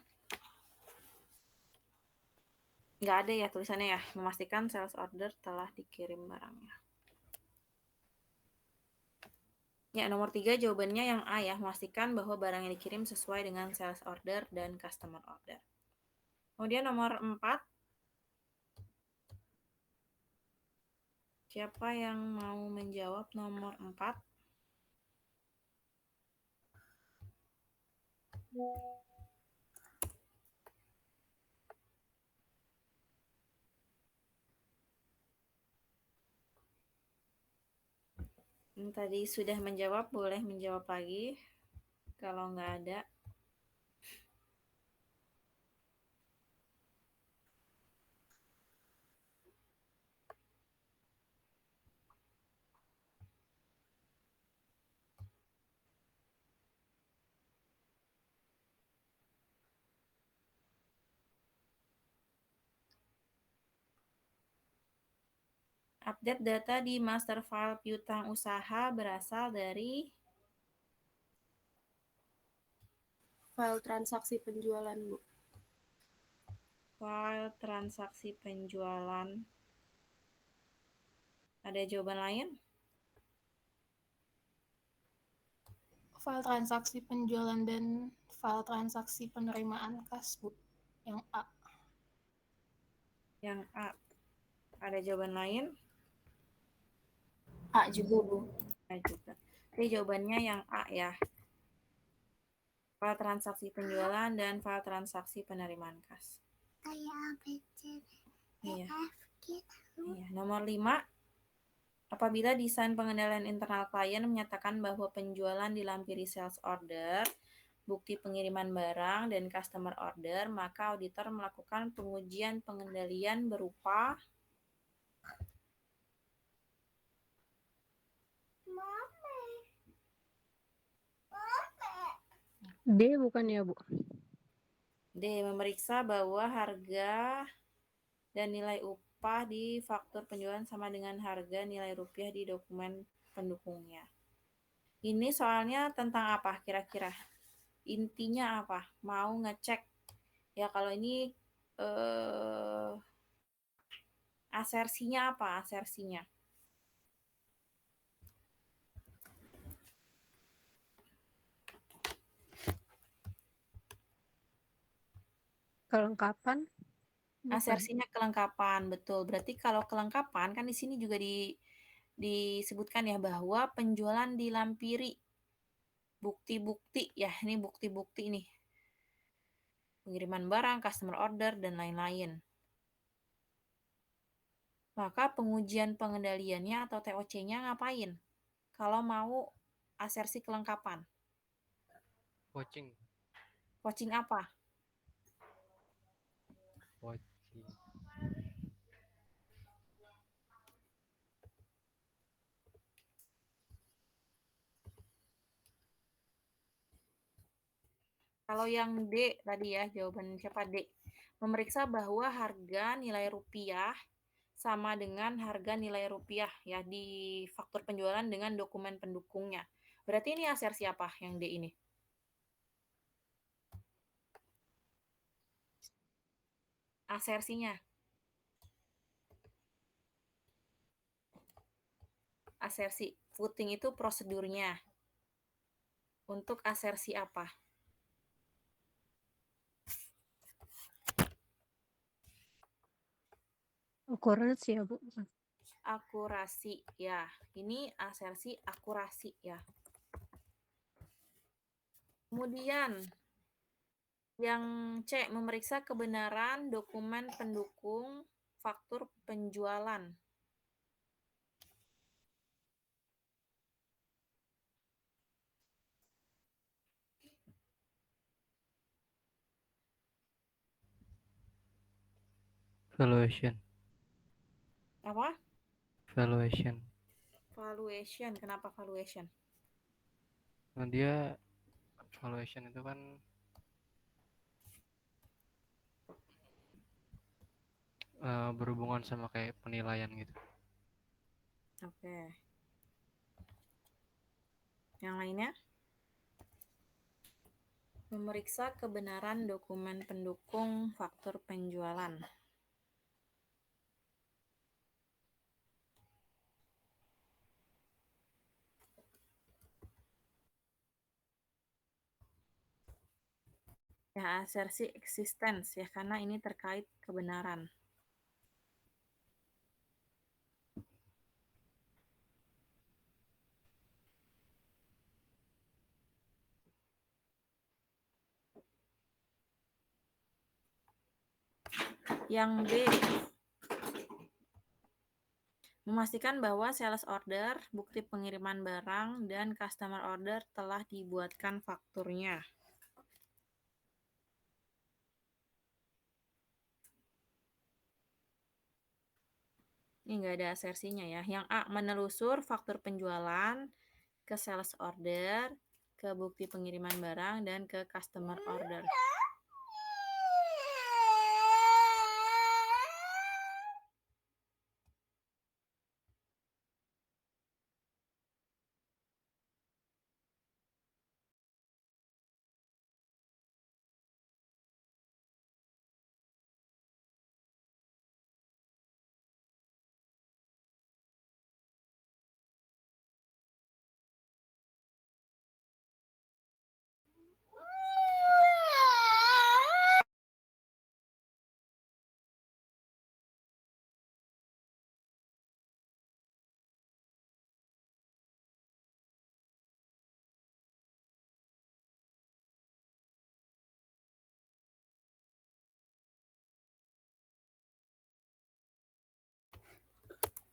Enggak ada ya tulisannya ya, memastikan sales order telah dikirim barangnya. Ya, nomor 3 jawabannya yang A ya, memastikan bahwa barang yang dikirim sesuai dengan sales order dan customer order. Kemudian nomor 4. Siapa yang mau menjawab nomor 4? Yang tadi sudah menjawab, boleh menjawab lagi. Kalau nggak ada. Update data di master file piutang usaha berasal dari File transaksi penjualan, Bu. file transaksi penjualan. Ada jawaban lain? File transaksi penjualan dan file transaksi penerimaan kas, Bu. Yang A. Yang A. Ada jawaban lain? A juga, Bu. A juga. Jadi jawabannya yang A ya. File transaksi penjualan dan file transaksi penerimaan kas. Iya. Iya. Nomor 5. Apabila desain pengendalian internal klien menyatakan bahwa penjualan dilampiri sales order, bukti pengiriman barang, dan customer order, maka auditor melakukan pengujian pengendalian berupa D bukan ya, Bu? D. Memeriksa bahwa harga dan nilai upah di faktur penjualan sama dengan harga nilai rupiah di dokumen pendukungnya. Ini soalnya tentang apa kira-kira? Intinya apa? Mau ngecek. Ya kalau ini asersinya apa? Asersinya. kelengkapan. Asersinya kelengkapan, betul. Berarti kalau kelengkapan kan di sini juga disebutkan ya bahwa penjualan dilampiri bukti-bukti ya, ini bukti-bukti nih. Pengiriman barang, customer order, dan lain-lain. Maka pengujian pengendaliannya atau TOC-nya ngapain? Kalau mau asersi kelengkapan. Coaching. Coaching apa? Coaching. Kalau yang D tadi ya, jawaban siapa D? Memeriksa bahwa harga nilai rupiah sama dengan harga nilai rupiah ya di faktur penjualan dengan dokumen pendukungnya. Berarti ini asersi apa yang D ini? Asersinya. Asersi. Footing itu prosedurnya. Untuk asersi apa? Akurasi ya, Bu. Akurasi ya. Ini asersi akurasi ya. Kemudian yang C, memeriksa kebenaran dokumen pendukung faktur penjualan. Valuation. Apa? Valuation. Valuation. Kenapa valuation? Nah, dia valuation itu kan berhubungan sama kayak penilaian gitu. Oke. Yang lainnya? Memeriksa kebenaran dokumen pendukung faktur penjualan. Ya, asersi existence ya, karena ini terkait kebenaran. Yang B, memastikan bahwa sales order, bukti pengiriman barang, dan customer order telah dibuatkan fakturnya. Ini nggak ada asersinya ya. Yang A, menelusur faktur penjualan ke sales order, ke bukti pengiriman barang, dan ke customer order.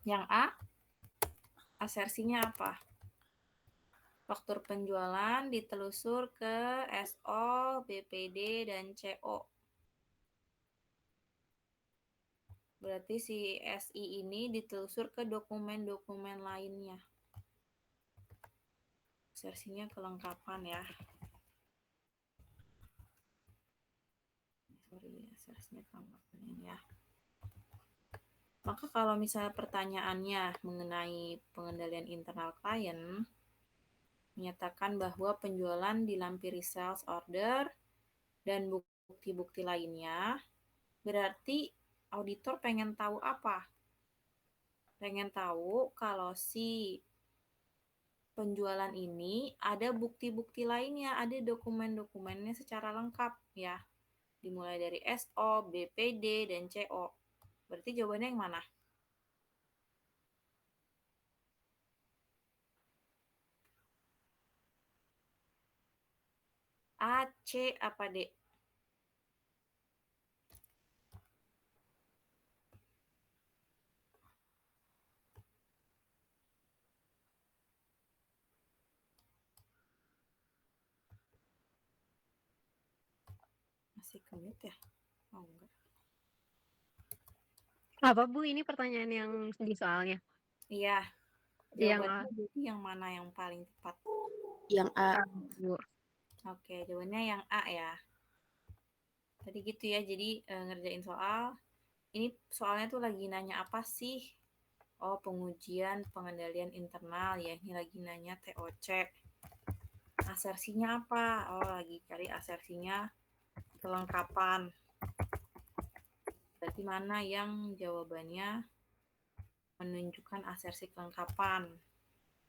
Yang A, asersinya apa? Faktur penjualan ditelusur ke SO, BPD, dan CO. Berarti si SI ini ditelusur ke dokumen-dokumen lainnya. Asersinya kelengkapan ya. Sorry, asersinya kelengkapan ya. Maka kalau misalnya pertanyaannya mengenai pengendalian internal klien, menyatakan bahwa penjualan dilampiri sales order dan bukti-bukti lainnya, berarti auditor pengen tahu apa? Pengen tahu kalau si penjualan ini ada bukti-bukti lainnya, ada dokumen-dokumennya secara lengkap ya. Dimulai dari SO, BPD, dan CO. Berarti jawabannya yang mana? A, C, apa D? Masih kemit ya? Oh, enggak. Apa Bu ini pertanyaan yang di soalnya? Iya. Yang A. Jawabannya jadi yang mana yang paling tepat? Yang A. Bu. Oke, jawabannya yang A ya. Tadi gitu ya, jadi ngerjain soal. Ini soalnya tuh lagi nanya apa sih? Oh, pengujian pengendalian internal ya. Ini lagi nanya TOC. Asersinya apa? Oh, lagi cari asersinya kelengkapan. Berarti mana yang jawabannya menunjukkan asersi kelengkapan?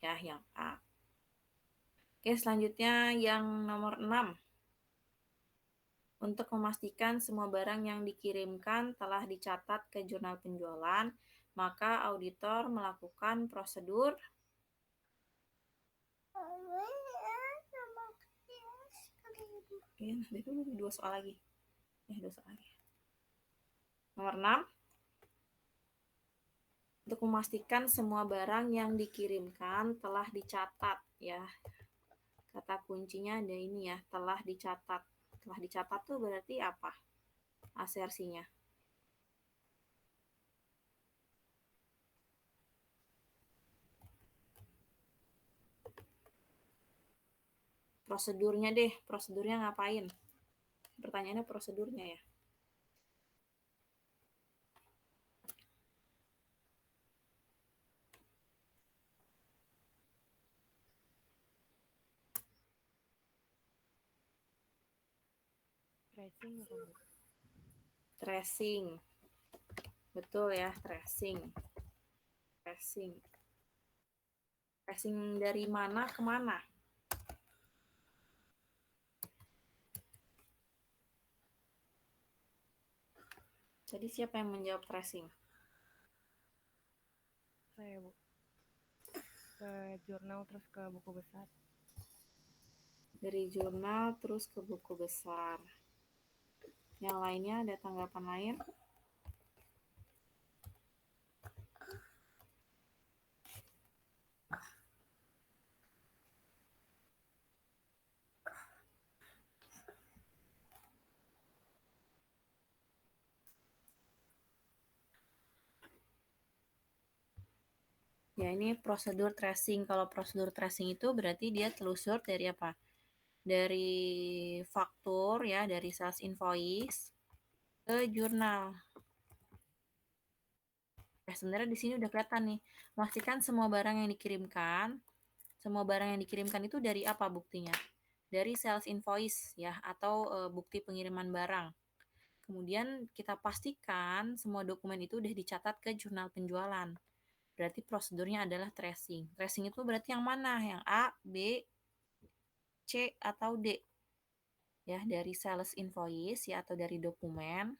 Ya, yang A. Oke, selanjutnya yang nomor 6. Untuk memastikan semua barang yang dikirimkan telah dicatat ke jurnal penjualan, maka auditor melakukan prosedur itu 2 soal lagi. 2 soal lagi. Nomor 6. Untuk memastikan semua barang yang dikirimkan telah dicatat ya. Kata kuncinya ada ini ya, telah dicatat. Telah dicatat tuh berarti apa? Asersinya. Prosedurnya deh, prosedurnya ngapain? Pertanyaannya prosedurnya ya. Tracing bukan Bu? Tracing. Betul ya, tracing. Tracing. Tracing dari mana ke mana? Jadi siapa yang menjawab tracing? Saya Bu. Ke jurnal terus ke buku besar. Dari jurnal terus ke buku besar. Yang lainnya ada tanggapan lain? Ya, ini prosedur tracing. Kalau prosedur tracing itu berarti dia telusur dari apa? Dari faktur ya, dari sales invoice ke jurnal. Sebenarnya di sini udah kelihatan nih. Memastikan semua barang yang dikirimkan itu dari apa buktinya? Dari sales invoice ya, atau bukti pengiriman barang. Kemudian kita pastikan semua dokumen itu udah dicatat ke jurnal penjualan. Berarti prosedurnya adalah tracing. Tracing itu berarti yang mana? Yang A, B, C, atau D? Ya, dari sales invoice ya, atau dari dokumen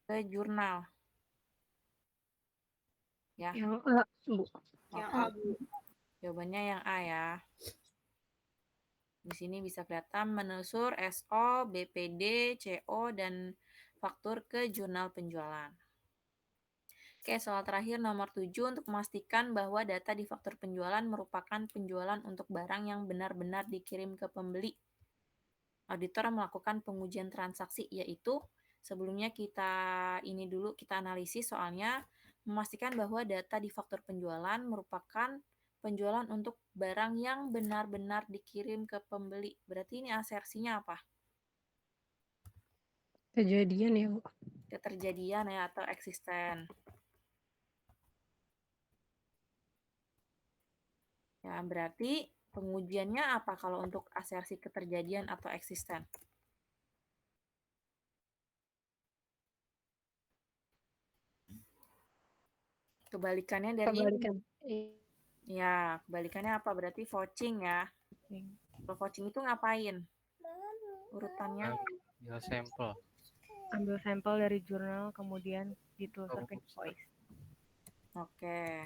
ke jurnal. Ya. Yang A, Bu. Yang A, Bu. Jawabannya yang A ya. Di sini bisa kelihatan menelusur SO, BPD, CO, dan faktur ke jurnal penjualan. Oke, soal terakhir nomor 7 untuk memastikan bahwa data di faktur penjualan merupakan penjualan untuk barang yang benar-benar dikirim ke pembeli. Auditor melakukan pengujian transaksi, yaitu sebelumnya kita analisis soalnya, memastikan bahwa data di faktur penjualan merupakan penjualan untuk barang yang benar-benar dikirim ke pembeli. Berarti ini asersinya apa? Kejadian ya, Bu. Keterjadian ya, atau eksisten. Ya, berarti pengujiannya apa kalau untuk asersi keterjadian atau eksisten? Kebalikannya dari Kebalikan. Ya, kebalikannya apa? Berarti vouching ya. Kalau vouching itu ngapain? urutannya? Ambil sampel. Ambil sampel dari jurnal, kemudian ditelusur ke invoice. Oke.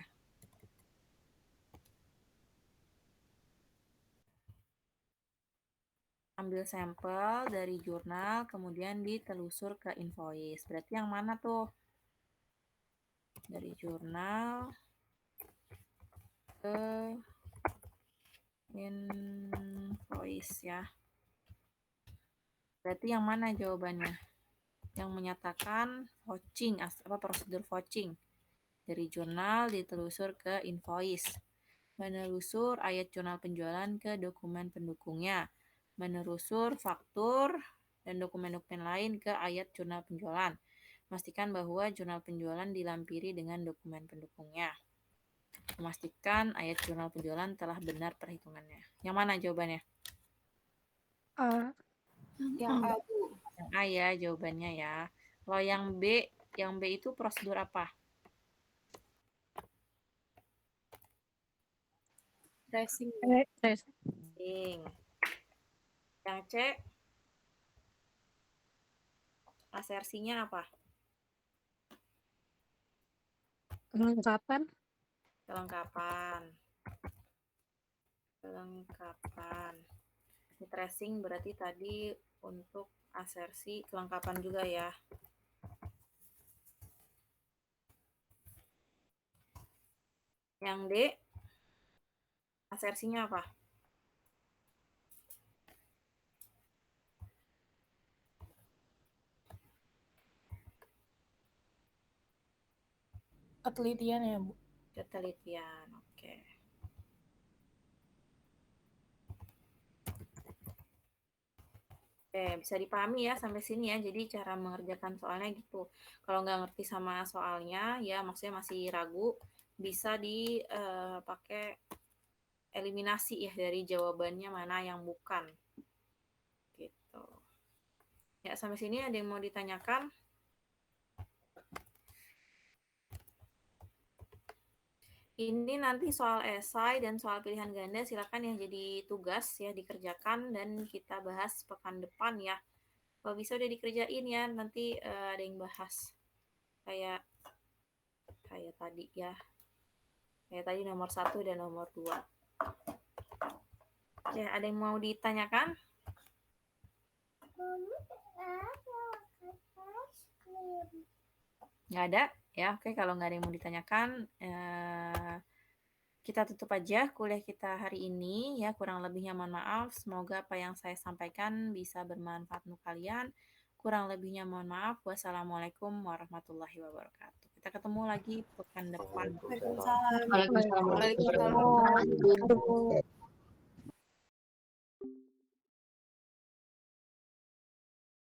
Ambil sampel dari jurnal, kemudian ditelusur ke invoice. Berarti yang mana tuh? Dari jurnal ke invoice ya. Berarti yang mana jawabannya? Yang menyatakan vouching, prosedur vouching. Dari jurnal ditelusur ke invoice. Menelusur ayat jurnal penjualan ke dokumen pendukungnya. Menelusur faktur dan dokumen-dokumen lain ke ayat jurnal penjualan. Memastikan bahwa jurnal penjualan dilampiri dengan dokumen pendukungnya. Memastikan ayat jurnal penjualan telah benar perhitungannya. Yang mana jawabannya? Yang A, Bu. Yang A ya jawabannya ya. Kalau yang B itu prosedur apa? Tracing. Tracing. Yang C asersinya apa? Kelengkapan. Ini tracing berarti tadi untuk asersi kelengkapan juga ya. Yang D asersinya apa? Ketelitian ya, Bu? Ketelitian, oke. Oke, bisa dipahami ya sampai sini ya. Jadi cara mengerjakan soalnya gitu. Kalau nggak ngerti sama soalnya, ya maksudnya masih ragu, bisa dipakai eliminasi ya dari jawabannya mana yang bukan. Gitu. Ya, sampai sini ada yang mau ditanyakan? Ini nanti soal esai dan soal pilihan ganda silakan yang jadi tugas ya dikerjakan dan kita bahas pekan depan ya. Kalau bisa udah dikerjain ya, nanti ada yang bahas kayak tadi ya. Kayak tadi nomor 1 dan nomor 2. Oke, ada yang mau ditanyakan? Nggak ada? Ya, oke. Kalau nggak ada yang mau ditanyakan, kita tutup aja kuliah kita hari ini ya. Kurang lebihnya mohon maaf. Semoga apa yang saya sampaikan bisa bermanfaat untuk kalian. Kurang lebihnya mohon maaf. Wassalamualaikum warahmatullahi wabarakatuh. Kita ketemu lagi pekan depan. Waalaikumsalam. Waalaikumsalam.